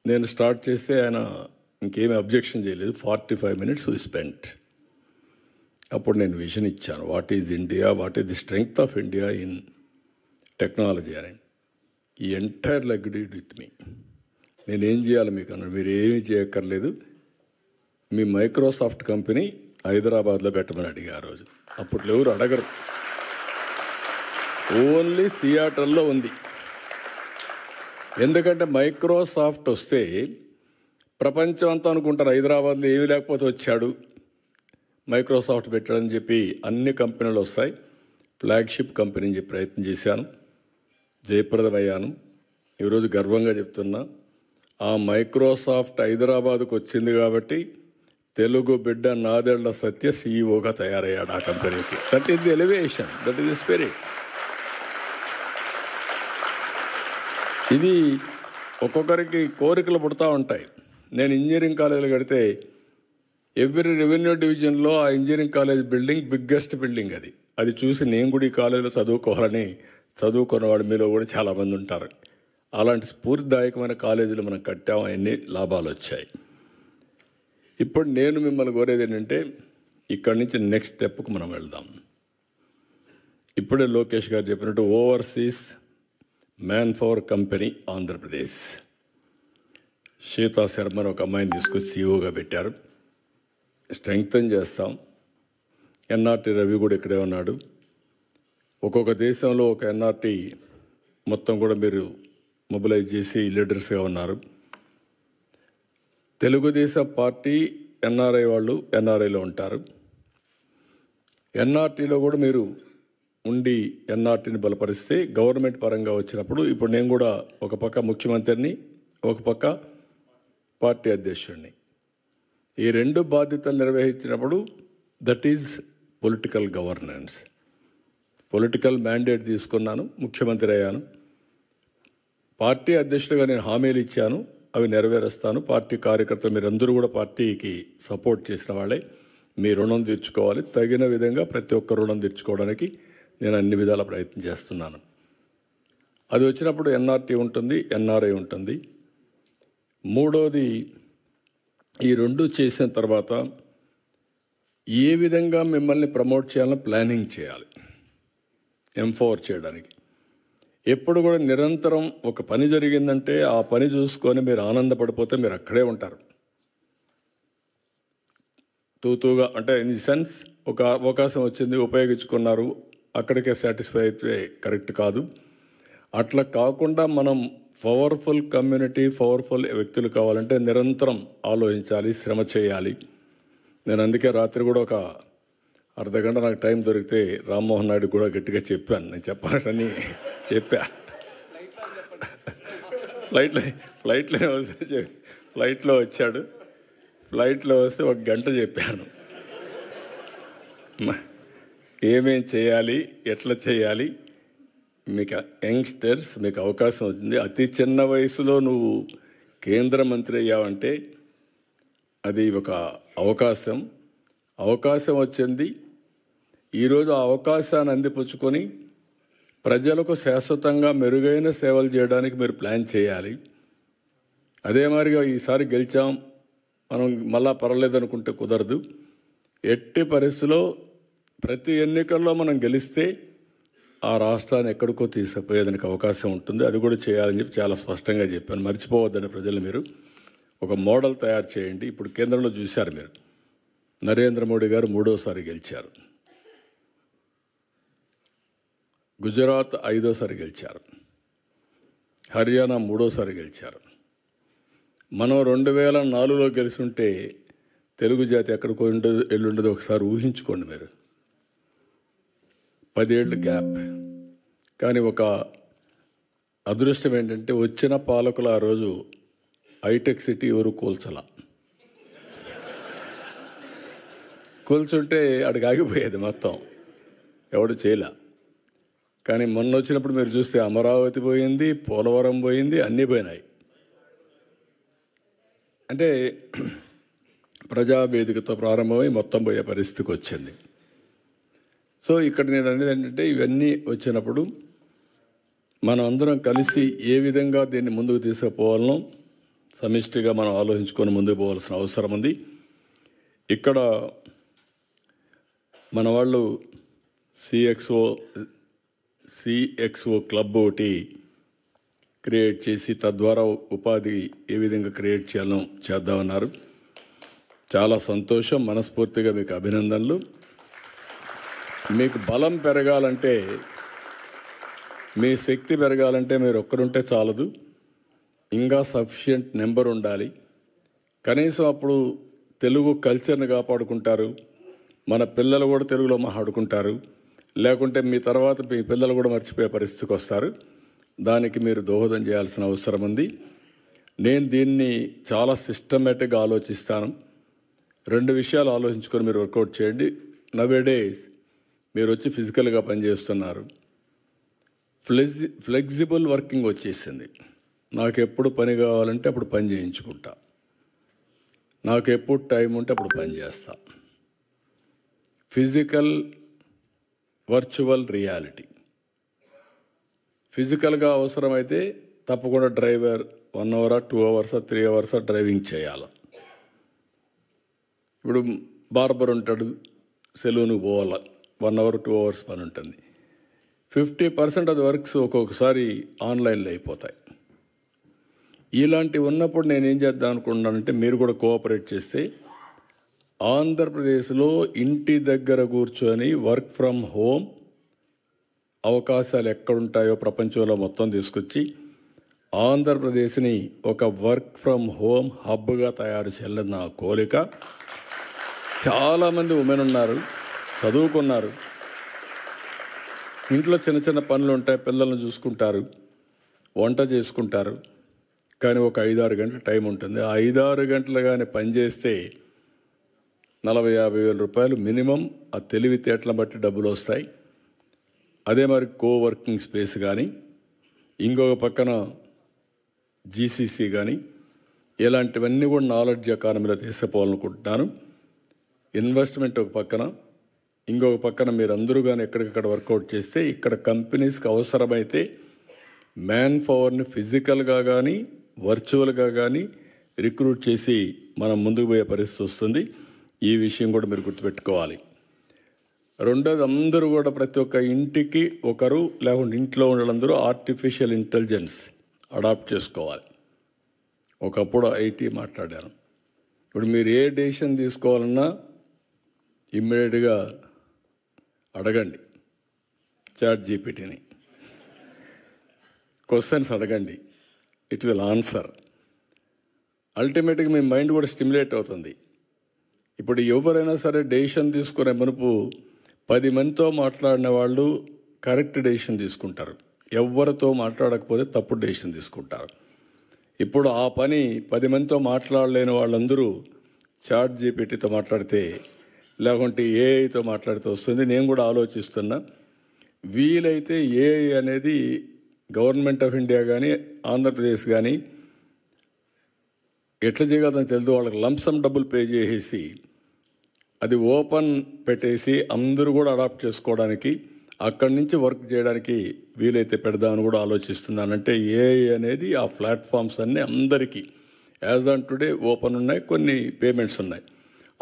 [SPEAKER 2] నేను స్టార్ట్ చేస్తే ఆయన ఇంకేమీ అబ్జెక్షన్ చేయలేదు. 45 మినిట్స్ వి స్పెంట్. అప్పుడు నేను విజన్ ఇచ్చాను, what is India, what is the strength of India in technology అని. ఈ ఎంటైర్ అగ్రీడ్ విత్ మీ. నేనేం చేయాలి మీకు అన్నాడు. మీరు ఏమీ చేయక్కర్లేదు, మీ మైక్రోసాఫ్ట్ కంపెనీ హైదరాబాద్లో పెట్టమని అడిగా ఆ రోజు. అప్పట్లో ఎవరు అడగరు, ఓన్లీ సియాటల్లో ఉంది. ఎందుకంటే మైక్రోసాఫ్ట్ వస్తే ప్రపంచం అంతా అనుకుంటారు హైదరాబాద్లో ఏమీ లేకపోతే వచ్చాడు మైక్రోసాఫ్ట్ పెట్టాడని చెప్పి. అన్ని కంపెనీలు వస్తాయి, ఫ్లాగ్షిప్ కంపెనీ చెప్పి ప్రయత్నం చేశాను, జయప్రదమయ్యాను. ఈరోజు గర్వంగా చెప్తున్నా, ఆ మైక్రోసాఫ్ట్ హైదరాబాద్కు వచ్చింది కాబట్టి తెలుగు బిడ్డ నాదెళ్ల సత్య సీఈఓగా తయారయ్యాడు ఆ కంపెనీకి. That is the elevation, that is the spirit. ఇది ఒక్కొక్కరికి కోరికలు పుడతా ఉంటాయి. నేను ఇంజనీరింగ్ కాలేజీలు కడితే ఎవ్రీ రెవెన్యూ డివిజన్లో ఆ engineering college building biggest building అది చూసి నేను కూడా ఈ కాలేజీలో చదువుకోవాలని చదువుకున్నవాడు మీలో కూడా చాలామంది ఉంటారు. అలాంటి స్ఫూర్తిదాయకమైన కాలేజీలు మనం కట్టాము, అన్ని లాభాలు వచ్చాయి. ఇప్పుడు నేను మిమ్మల్ని కోరేది ఏంటంటే, ఇక్కడి నుంచి నెక్స్ట్ స్టెప్కు మనం వెళ్దాం. ఇప్పుడే లోకేష్ గారు చెప్పినట్టు overseas man power company Andhra Pradesh, Sita శర్మని ఒక అమ్మాయిని తీసుకొచ్చి సీఈఓగా పెట్టారు. స్ట్రెంగ్తన్ చేస్తాం. ఎన్ఆర్టీ రవి కూడా ఇక్కడే ఉన్నాడు. ఒక్కొక్క దేశంలో ఒక ఎన్ఆర్టీ మొత్తం కూడా మీరు మొబిలైజ్ చేసి లీడర్స్గా ఉన్నారు. తెలుగుదేశం పార్టీ ఎన్ఆర్ఐ వాళ్ళు ఎన్ఆర్ఐలో ఉంటారు. ఎన్ఆర్టీలో కూడా మీరు ఉండి ఎన్ఆర్టీని బలపరిస్తే గవర్నమెంట్ పరంగా వచ్చినప్పుడు, ఇప్పుడు నేను కూడా ఒక పక్క ముఖ్యమంత్రిని, ఒక పక్క పార్టీ అధ్యక్షుడిని, ఈ 2 బాధ్యతలు నిర్వహించినప్పుడు that is political governance. Political mandate తీసుకున్నాను, ముఖ్యమంత్రి అయ్యాను. పార్టీ అధ్యక్షుడిగా నేను హామీలు ఇచ్చాను, అవి నెరవేరుస్తాను. పార్టీ కార్యకర్తలు మీరందరూ కూడా పార్టీకి సపోర్ట్ చేసిన వాళ్ళే. మీ రుణం తీర్చుకోవాలి. తగిన విధంగా ప్రతి ఒక్క రుణం తీర్చుకోవడానికి నేను అన్ని విధాల ప్రయత్నం చేస్తున్నాను. అది వచ్చినప్పుడు ఎన్ఆర్టీ ఉంటుంది, ఎన్ఆర్ఐ ఉంటుంది. మూడోది, ఈ 2 చేసిన తర్వాత ఏ విధంగా మిమ్మల్ని ప్రమోట్ చేయాలని ప్లానింగ్ చేయాలి, ఎంపవర్ చేయడానికి. ఎప్పుడు కూడా నిరంతరం ఒక పని జరిగిందంటే ఆ పని చూసుకొని మీరు ఆనందపడిపోతే మీరు అక్కడే ఉంటారు. తూతూగా అంటే ఇన్ ది సెన్స్, ఒక అవకాశం వచ్చింది, ఉపయోగించుకున్నారు, అక్కడికే సాటిస్ఫై అయితే కరెక్ట్ కాదు. అట్లా కాకుండా మనం పవర్ఫుల్ కమ్యూనిటీ, పవర్ఫుల్ వ్యక్తులు కావాలంటే నిరంతరం ఆలోచించాలి, శ్రమ చేయాలి. నేను అందుకే రాత్రి కూడా ఒక అర్ధగంట నాకు టైం దొరికితే రామ్మోహన్ నాయుడు కూడా గట్టిగా చెప్పాను. నేను చెప్పాలని చెప్పా. ఫ్లైట్లో వచ్చాడు. ఫ్లైట్లో వస్తే ఒక గంట చెప్పాను ఏమేం చేయాలి, ఎట్లా చేయాలి. మీకు యంగ్స్టర్స్, మీకు అవకాశం వచ్చింది. అతి చిన్న వయసులో నువ్వు కేంద్ర మంత్రి అయ్యావంటే అది ఒక అవకాశం వచ్చింది. ఈరోజు ఆ అవకాశాన్ని అందిపుచ్చుకొని ప్రజలకు శాశ్వతంగా మెరుగైన సేవలు చేయడానికి మీరు ప్లాన్ చేయాలి. అదే మాదిరిగా ఈసారి గెలిచాం, మనం మళ్ళా పర్వాలేదనుకుంటే కుదరదు. ఎట్టి పరిస్థితిలో ప్రతి ఎన్నికల్లో మనం గెలిస్తే ఆ రాష్ట్రాన్ని ఎక్కడికో తీసుకుపోయేదానికి అవకాశం ఉంటుంది. అది కూడా చేయాలని చెప్పి చాలా స్పష్టంగా చెప్పాను. మర్చిపోవద్దని ప్రజలు మీరు ఒక మోడల్ తయారు చేయండి. ఇప్పుడు కేంద్రంలో చూశారు మీరు, నరేంద్ర మోడీ గారు 3వ గెలిచారు, గుజరాత్ 5వ గెలిచారు, హర్యానా 3వ గెలిచారు. మనం 2004లో గెలుచుంటే తెలుగు జాతి ఎక్కడికో ఎల్లుండదో ఒకసారి ఊహించుకోండి మీరు. 10 ఏళ్ళు గ్యాప్. కానీ ఒక అదృష్టం ఏంటంటే వచ్చిన పాలకులు ఆ రోజు హైటెక్ సిటీ ఎవరు కూల్చుంటే అడిగి ఆగిపోయేది మొత్తం, ఎవడు చేయలే. కానీ మొన్న వచ్చినప్పుడు మీరు చూస్తే అమరావతి పోయింది, పోలవరం పోయింది, అన్నీ పోయినాయి. అంటే ప్రజావేదికతో ప్రారంభమై మొత్తం పోయే పరిస్థితికి వచ్చింది. సో ఇక్కడ నేను అనేది ఏంటంటే ఇవన్నీ వచ్చినప్పుడు మనం అందరం కలిసి ఏ విధంగా దీన్ని ముందుకు తీసుకుపోవాలనో సమిష్టిగా మనం ఆలోచించుకొని ముందుకు పోవాల్సిన అవసరం ఉంది. ఇక్కడ మన వాళ్ళు సిఎక్స్ఓ క్లబ్ ఒకటి క్రియేట్ చేసి తద్వారా ఉపాధి ఏ విధంగా క్రియేట్ చేయాలో చేద్దామన్నారు. చాలా సంతోషం, మనస్ఫూర్తిగా మీకు అభినందనలు. మీకు బలం పెరగాలంటే, మీ శక్తి పెరగాలంటే మీరు ఒక్కరుంటే చాలదు, ఇంకా సఫిషియంట్ నెంబర్ ఉండాలి. కనీసం అప్పుడు తెలుగు కల్చర్ని కాపాడుకుంటారు, మన పిల్లలు కూడా తెలుగులో మాట్లాడుకుంటారు. లేకుంటే మీ తర్వాత మీ పిల్లలు కూడా మర్చిపోయే పరిస్థితికి వస్తారు. దానికి మీరు దోహదం చేయాల్సిన అవసరం ఉంది. నేను దీన్ని చాలా సిస్టమేటిక్గా ఆలోచిస్తాను. 2 విషయాలు ఆలోచించుకొని మీరు వర్కౌట్ చేయండి. నవేడేస్ మీరు వచ్చి ఫిజికల్గా పనిచేస్తున్నారు, ఫ్లెక్సిబుల్ వర్కింగ్ వచ్చేసింది. నాకు ఎప్పుడు పని కావాలంటే అప్పుడు పని చేయించుకుంటా, నాకు ఎప్పుడు టైం ఉంటే అప్పుడు పని చేస్తా. Physical virtual reality. ఫిజికల్గా అవసరమైతే తప్పకుండా driver 1 hour 2 hours 3 hours driving చేయాలి. ఇప్పుడు బార్బర్ ఉంటాడు, సెలూన్కి పోవాలి, 1 hour 2 hours పని ఉంటుంది. 50% ఆఫ్ వర్క్స్ ఒక్కొక్కసారి ఆన్లైన్లో అయిపోతాయి. ఇలాంటివి ఉన్నప్పుడు నేనేం చేద్దాం అనుకుంటున్నానంటే మీరు కూడా కోఆపరేట్ చేస్తే ఆంధ్రప్రదేశ్లో ఇంటి దగ్గర కూర్చొని వర్క్ ఫ్రమ్ హోమ్ అవకాశాలు ఎక్కడుంటాయో ప్రపంచంలో మొత్తం తీసుకొచ్చి ఆంధ్రప్రదేశ్ని ఒక వర్క్ ఫ్రమ్ హోమ్ హబ్గా తయారు చేయాలని నా కోరిక. చాలామంది ఉమెన్ ఉన్నారు, చదువుకున్నారు, ఇంట్లో చిన్న చిన్న పనులు ఉంటాయి, పిల్లల్ని చూసుకుంటారు, వంట చేసుకుంటారు. కానీ ఒక 5-6 గంటల టైం ఉంటుంది. ఆ 5-6 గంటలు కానీ పనిచేస్తే 40,000-50,000 రూపాయలు మినిమం ఆ తెలివితేటలను బట్టి డబ్బులు వస్తాయి. అదే మరి కోవర్కింగ్ స్పేస్ కానీ, ఇంకొక పక్కన జీసీసీ కానీ, ఇలాంటివన్నీ కూడా నాలెడ్జ్ ఎకానమీలో తీసుకుపోవాలనుకుంటున్నాను. ఇన్వెస్ట్మెంట్ ఒక పక్కన, ఇంకొక పక్కన మీరు అందరూ కానీ ఎక్కడికక్కడ వర్కౌట్ చేస్తే ఇక్కడ కంపెనీస్కి అవసరమైతే మ్యాన్ పవర్ని ఫిజికల్గా కానీ వర్చువల్గా కానీ రిక్రూట్ చేసి మనం ముందుకు పోయే పరిస్థితి వస్తుంది. ఈ విషయం కూడా మీరు గుర్తుపెట్టుకోవాలి. రెండోది, అందరూ కూడా ప్రతి ఒక్క ఇంటికి ఒకరు లేకుంటే ఇంట్లో ఉండాలందరూ ఆర్టిఫిషియల్ ఇంటెలిజెన్స్ అడాప్ట్ చేసుకోవాలి. ఒకప్పుడు ఐటీ మాట్లాడాను, ఇప్పుడు మీరు ఏ డెసిషన్ తీసుకోవాలన్నా ఇమ్మీడియట్గా అడగండి. చాట్ జీపీటీని. క్వశ్చన్స్ అడగండి, ఇట్ విల్ ఆన్సర్. అల్టిమేట్గా మీ మైండ్ కూడా స్టిమ్యులేట్ అవుతుంది. ఇప్పుడు ఎవరైనా సరే డెసిషన్ తీసుకునే మునుపు 10 మందితో మాట్లాడిన వాళ్ళు కరెక్ట్ డెసిషన్ తీసుకుంటారు, ఎవరితో మాట్లాడకపోతే తప్పుడు డెసిషన్ తీసుకుంటారు. ఇప్పుడు ఆ పని 10 మందితో మాట్లాడలేని వాళ్ళందరూ చాట్ జీపీటీతో మాట్లాడితే, లేకుంటే ఏఐతో మాట్లాడితే వస్తుంది. నేను కూడా ఆలోచిస్తున్నా, వీలైతే ఏఐ అనేది గవర్నమెంట్ ఆఫ్ ఇండియా కానీ ఆంధ్రప్రదేశ్ కానీ ఎట్లా చేయగలదని తెలియదు, వాళ్ళకి లంసమ్ డబ్బులు పే చేసేసి అది ఓపెన్ పెట్టేసి అందరూ కూడా అడాప్ట్ చేసుకోవడానికి, అక్కడి నుంచి వర్క్ చేయడానికి వీలైతే పెడదామని కూడా ఆలోచిస్తున్నానంటే ఏఐ అనేది ఆ ప్లాట్ఫామ్స్ అన్నీ అందరికీ యాజ్ ఆన్ టుడే ఓపెన్ ఉన్నాయి, కొన్ని పేమెంట్స్ ఉన్నాయి.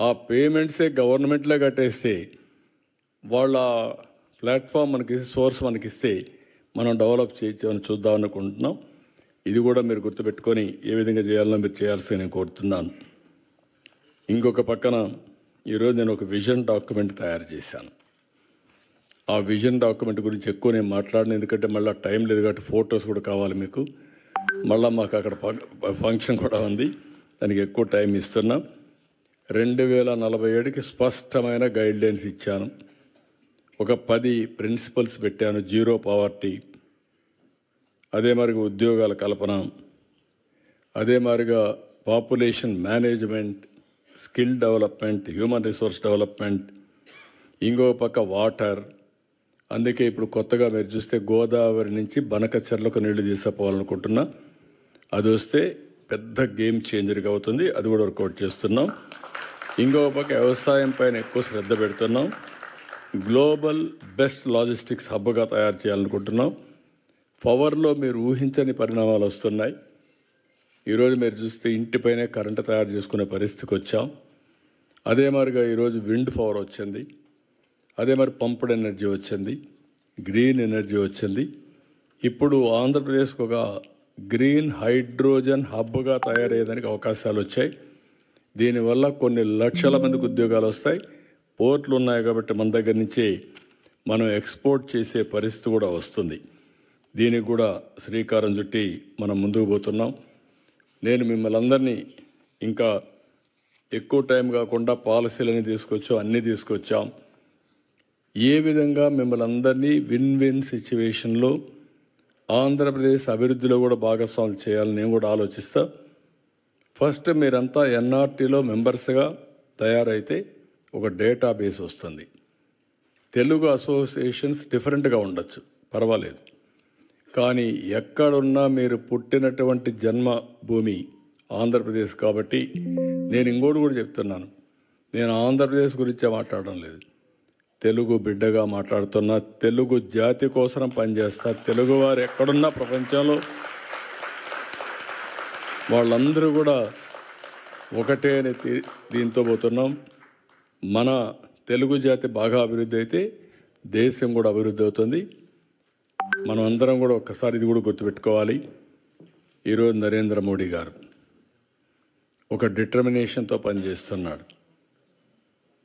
[SPEAKER 2] ఆ పేమెంట్సే గవర్నమెంట్లో కట్టేస్తే వాళ్ళ ప్లాట్ఫామ్ మనకి సోర్స్ మనకిస్తే మనం డెవలప్ చేయొచ్చని చూద్దాం అనుకుంటున్నాం. ఇది కూడా మీరు గుర్తుపెట్టుకొని ఏ విధంగా చేయాలో మీరు చేయాల్సి నేను కోరుతున్నాను. ఇంకొక పక్కన ఈరోజు నేను ఒక విజన్ డాక్యుమెంట్ తయారు చేశాను. ఆ విజన్ డాక్యుమెంట్ గురించి ఎక్కువ నేను మాట్లాడిన, ఎందుకంటే మళ్ళీ టైం లేదు కాబట్టి ఫొటోస్ కూడా కావాలి మీకు. మళ్ళీ మాకు అక్కడ ఫంక్షన్ కూడా ఉంది, దానికి ఎక్కువ టైం ఇస్తున్నాం. 2047కి స్పష్టమైన గైడ్లైన్స్ ఇచ్చాను. ఒక 10 ప్రిన్సిపల్స్ పెట్టాను. జీరో పావర్టీ, అదే మరిగా ఉద్యోగాల కల్పన, అదే మరిగా population management, skill development, human resource development, ఇంకో పక్క వాటర్. అందుకే ఇప్పుడు కొత్తగా మీరు చూస్తే గోదావరి నుంచి బనకచెర్లకు నీళ్లు తీసుకుపోవాలనుకుంటున్నా. అది వస్తే పెద్ద గేమ్ చేంజర్గా అవుతుంది, అది కూడా వర్కౌట్ చేస్తున్నాం. ఇంకో పక్క వ్యవసాయం పైన ఎక్కువ శ్రద్ధ పెడుతున్నాం. గ్లోబల్ బెస్ట్ లాజిస్టిక్స్ హబ్గా తయారు చేయాలనుకుంటున్నాం. పవర్లో మీరు ఊహించని పరిణామాలు వస్తున్నాయి. ఈరోజు మీరు చూస్తే ఇంటిపైనే కరెంటు తయారు చేసుకునే పరిస్థితికి వచ్చాం. అదే మరిగా ఈరోజు విండ్ పవర్ వచ్చింది, అదే మరి పంప్డ్ ఎనర్జీ వచ్చింది, గ్రీన్ ఎనర్జీ వచ్చింది. ఇప్పుడు ఆంధ్రప్రదేశ్కి ఒక గ్రీన్ హైడ్రోజన్ హబ్గా తయారయ్యేదానికి అవకాశాలు వచ్చాయి. దీనివల్ల కొన్ని లక్షల మందికి ఉద్యోగాలు వస్తాయి. పోర్ట్లు ఉన్నాయి కాబట్టి మన దగ్గర నుంచి మనం ఎక్స్పోర్ట్ చేసే పరిస్థితి కూడా వస్తుంది. దీనికి కూడా శ్రీకారం చుట్టి మనం ముందుకు పోతున్నాం. నేను మిమ్మల్ని అందరినీ ఇంకా ఎక్కువ టైం కాకుండా పాలసీలని తీసుకొచ్చాం, అన్నీ తీసుకొచ్చాం. ఏ విధంగా మిమ్మల్ని అందరినీ విన్ విన్ సిచ్యువేషన్లో ఆంధ్రప్రదేశ్ అభివృద్ధిలో కూడా భాగస్వాములు చేయాలని నేను కూడా ఆలోచిస్తా. ఫస్ట్ మీరంతా ఎన్ఆర్టీలో మెంబర్స్గా తయారైతే ఒక డేటాబేస్ వస్తుంది. తెలుగు అసోసియేషన్స్ డిఫరెంట్గా ఉండొచ్చు, పర్వాలేదు, కానీ ఎక్కడున్నా మీరు పుట్టినటువంటి జన్మభూమి ఆంధ్రప్రదేశ్ కాబట్టి నేను ఇంకోటి కూడా చెప్తున్నాను, నేను ఆంధ్రప్రదేశ్ గురించే మాట్లాడడం లేదు, తెలుగు బిడ్డగా మాట్లాడుతున్నా. తెలుగు జాతి కోసం పనిచేస్తా. తెలుగువారు ఎక్కడున్నా ప్రపంచంలో వాళ్ళందరూ కూడా ఒకటే అని దీంతో పోతున్నాం. మన తెలుగు జాతి బాగా అభివృద్ధి అయితే దేశం కూడా అభివృద్ధి అవుతుంది. మనం అందరం కూడా ఒక్కసారి ఇది కూడా గుర్తుపెట్టుకోవాలి. ఈరోజు నరేంద్ర మోడీ గారు ఒక డిటర్మినేషన్తో పనిచేస్తున్నాడు.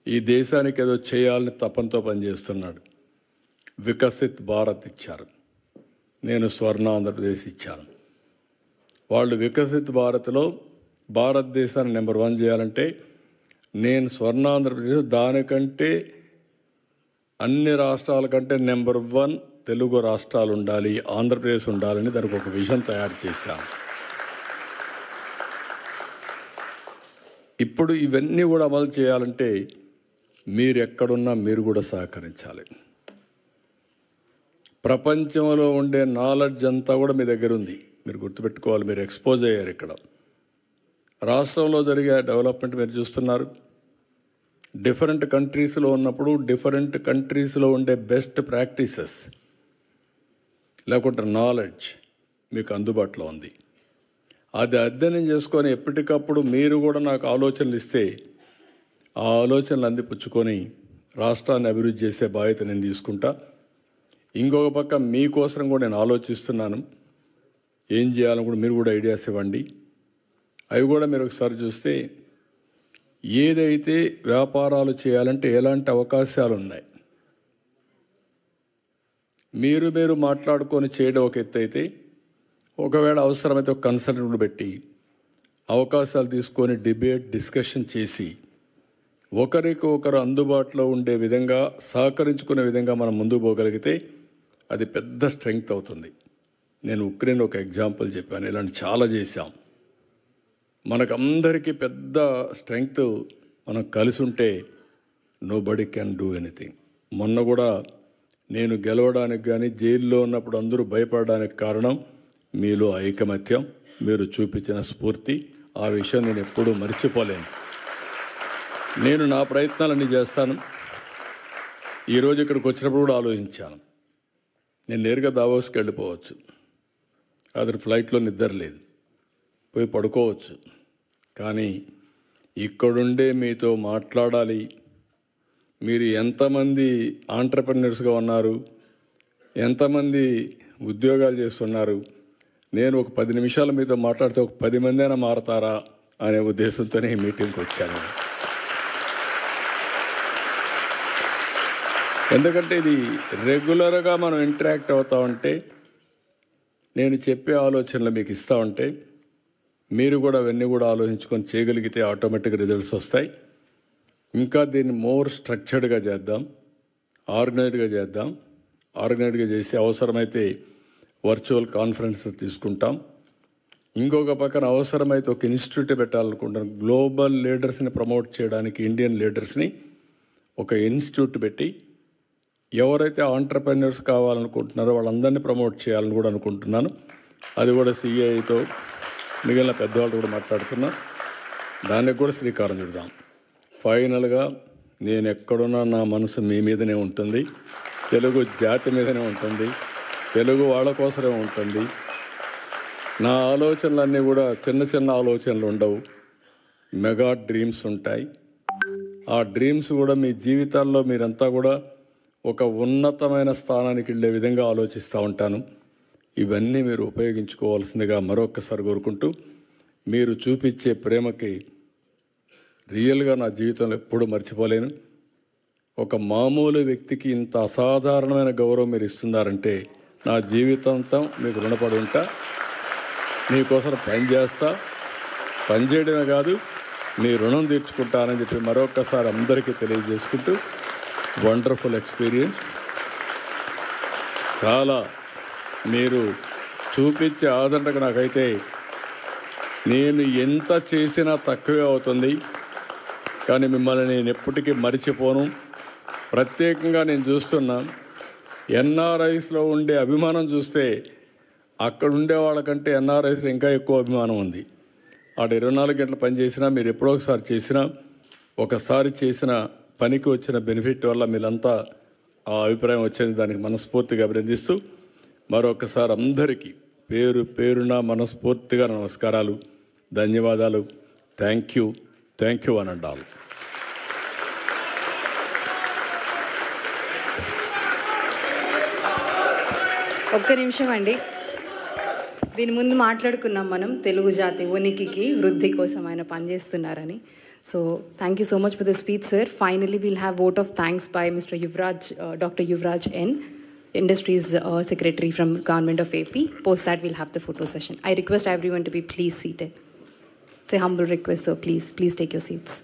[SPEAKER 2] ఈ దేశానికి ఏదో చేయాలని తపంతో పనిచేస్తున్నాడు. వికసిత్ భారత్ ఇచ్చారు, నేను స్వర్ణ ఆంధ్రప్రదేశ్ ఇచ్చాను. వాళ్ళు వికసిత్ భారత్లో భారతదేశాన్ని నెంబర్ 1 చేయాలంటే నేను స్వర్ణ ఆంధ్రప్రదేశ్ దానికంటే అన్ని రాష్ట్రాల కంటే నెంబర్ 1 తెలుగు రాష్ట్రాలు ఉండాలి, ఆంధ్రప్రదేశ్ ఉండాలని దానికి ఒక విజన్ తయారు చేశాను. ఇప్పుడు ఇవన్నీ కూడా అమలు చేయాలంటే మీరు ఎక్కడున్నా మీరు కూడా సహకరించాలి. ప్రపంచంలో ఉండే నాలెడ్జ్ అంతా కూడా మీ దగ్గర ఉంది, మీరు గుర్తుపెట్టుకోవాలి. మీరు ఎక్స్పోజ్ అయ్యారు. ఇక్కడ రాష్ట్రంలో జరిగే డెవలప్మెంట్ మీరు చూస్తున్నారు. డిఫరెంట్ కంట్రీస్లో ఉన్నప్పుడు డిఫరెంట్ కంట్రీస్లో ఉండే బెస్ట్ ప్రాక్టీసెస్ లేకుంటే నాలెడ్జ్ మీకు అందుబాటులో ఉంది. అది అధ్యయనం చేసుకొని ఎప్పటికప్పుడు మీరు కూడా నాకు ఆలోచనలు ఇస్తే ఆ ఆలోచనలు అందిపుచ్చుకొని రాష్ట్రాన్ని అభివృద్ధి చేసే బాధ్యత నేను తీసుకుంటా. ఇంకొక పక్క మీకోసం కూడా నేను ఆలోచిస్తున్నాను, ఏం చేయాలని కూడా మీరు కూడా ఐడియాస్ ఇవ్వండి. అవి కూడా మీరు ఒకసారి చూస్తే ఏదైతే వ్యాపారాలు చేయాలంటే ఎలాంటి అవకాశాలు ఉన్నాయి, మీరు మాట్లాడుకొని చేయడం ఒక ఎత్తు అయితే, ఒకవేళ అవసరమైతే ఒక కన్సల్టెంట్ పెట్టి అవకాశాలు తీసుకొని డిబేట్ డిస్కషన్ చేసి ఒకరికి ఒకరు అందుబాటులో ఉండే విధంగా సహకరించుకునే విధంగా మనం ముందుకు పోగలిగితే అది పెద్ద స్ట్రెంగ్త్ అవుతుంది. నేను ఉక్రెయిన్ ఒక ఎగ్జాంపుల్ చెప్పాను, ఇలాంటి చాలా చేశాం. మనకందరికీ పెద్ద స్ట్రెంగ్త్ మనం కలిసి ఉంటే నోబడీ క్యాన్ డూ ఎనీథింగ్. మొన్న కూడా నేను గెలవడానికి కానీ జైల్లో ఉన్నప్పుడు అందరూ భయపడడానికి కారణం మీలో ఐకమత్యం, మీరు చూపించిన స్ఫూర్తి. ఆ విషయం నేను ఎప్పుడూ మర్చిపోలేను. నేను నా ప్రయత్నాలన్నీ చేస్తాను. ఈరోజు ఇక్కడికి వచ్చినప్పుడు కూడా ఆలోచించాను, నేను నేరుగా దావోస్కి వెళ్ళిపోవచ్చు, అతని ఫ్లైట్లో నిద్ర లేదు, పోయి పడుకోవచ్చు. కానీ ఇక్కడుండే మీతో మాట్లాడాలి. మీరు ఎంతమంది ఆంట్రప్రెన్యూర్స్గా ఉన్నారు, ఎంతమంది ఉద్యోగాలు చేస్తున్నారు, నేను ఒక 10 నిమిషాలు మీతో మాట్లాడితే ఒక 10 మంది అయినా మారతారా అనే ఉద్దేశంతోనే ఈ మీటింగ్కి వచ్చాను. ఎందుకంటే ఇది రెగ్యులర్గా మనం ఇంటరాక్ట్ అవుతా ఉంటే, నేను చెప్పే ఆలోచనలు మీకు ఇస్తూ ఉంటే మీరు కూడా అవన్నీ కూడా ఆలోచించుకొని చేయగలిగితే ఆటోమేటిక్ రిజల్ట్స్ వస్తాయి. ఇంకా దీన్ని మోర్ స్ట్రక్చర్డ్గా చేద్దాం, ఆర్గనైజ్డ్గా చేద్దాం. ఆర్గనైజ్డ్గా చేసి అవసరమైతే వర్చువల్ కాన్ఫరెన్స్ తీసుకుంటాం. ఇంకొక పక్కన అవసరమైతే ఒక ఇన్స్టిట్యూట్ పెట్టాలనుకుంటాను. గ్లోబల్ లీడర్స్ని ప్రమోట్ చేయడానికి ఇండియన్ లీడర్స్ని ఒక ఇన్స్టిట్యూట్ పెట్టి ఎవరైతే ఆంట్రప్రెన్యూర్స్ కావాలనుకుంటున్నారో వాళ్ళందరినీ ప్రమోట్ చేయాలని కూడా అనుకుంటున్నాను. అది కూడా సిఐతో మిగిలిన పెద్దవాళ్ళు కూడా మాట్లాడుతున్నా. దానికి కూడా శ్రీకారం చుడదాం. ఫైనల్గా నేను ఎక్కడున్నా నా మనసు మీ మీదనే ఉంటుంది, తెలుగు జాతి మీదనే ఉంటుంది, తెలుగు వాళ్ళ కోసమే ఉంటుంది. నా ఆలోచనలన్నీ కూడా చిన్న చిన్న ఆలోచనలు ఉండవు, మెగా డ్రీమ్స్ ఉంటాయి. ఆ డ్రీమ్స్ కూడా మీ జీవితాల్లో మీరంతా కూడా ఒక ఉన్నతమైన స్థానానికి వెళ్ళే విధంగా ఆలోచిస్తూ ఉంటాను. ఇవన్నీ మీరు ఉపయోగించుకోవాల్సిందిగా మరొక్కసారి కోరుకుంటూ, మీరు చూపించే ప్రేమకి రియల్గా నా జీవితంలో ఎప్పుడూ మర్చిపోలేను. ఒక మామూలు వ్యక్తికి ఇంత అసాధారణమైన గౌరవం మీరు ఇస్తున్నారంటే నా జీవితాంతం మీకు రుణపడి ఉంటా. మీకోసం పనిచేస్తా, పనిచేయడమే కాదు మీ రుణం తీర్చుకుంటానని చెప్పి మరొక్కసారి అందరికీ తెలియజేసుకుంటూ, వండర్ఫుల్ ఎక్స్పీరియన్స్. చాలా మీరు చూపించే ఆదరణకు నాకైతే నేను ఎంత చేసినా తక్కువే అవుతుంది. కానీ మిమ్మల్ని నేను ఎప్పటికీ మరిచిపోను. ప్రత్యేకంగా నేను చూస్తున్నా ఎన్ఆర్ఐస్లో ఉండే అభిమానం చూస్తే అక్కడ ఉండే వాళ్ళకంటే ఎన్ఆర్ఐస్లో ఇంకా ఎక్కువ అభిమానం ఉంది. ఆడ 24 గంటలు పనిచేసినా, మీరు ఎప్పుడో ఒకసారి చేసినా, ఒకసారి చేసిన పనికి వచ్చిన బెనిఫిట్ వల్ల మీరంతా ఆ అభిప్రాయం వచ్చింది. దానికి మనస్ఫూర్తిగా అభినందిస్తూ మరొకసారి అందరికీ పేరు పేరున మనస్ఫూర్తిగా నమస్కారాలు, ధన్యవాదాలు. థ్యాంక్ యూ అనండి ఆల్.
[SPEAKER 1] ఒక్క నిమిషం అండి. దీని ముందు మాట్లాడుకున్నాం మనం తెలుగు జాతి ఉనికికి వృద్ధి కోసం ఆయన పనిచేస్తున్నారని. So thank you so much for the speech sir. Finally we'll have vote of thanks by Mr. Yuvraj, Dr. Yuvraj N, Industries Secretary from Government of AP. Post that we'll have the photo session. I request everyone to be please seated. It's a humble request, so please take your seats.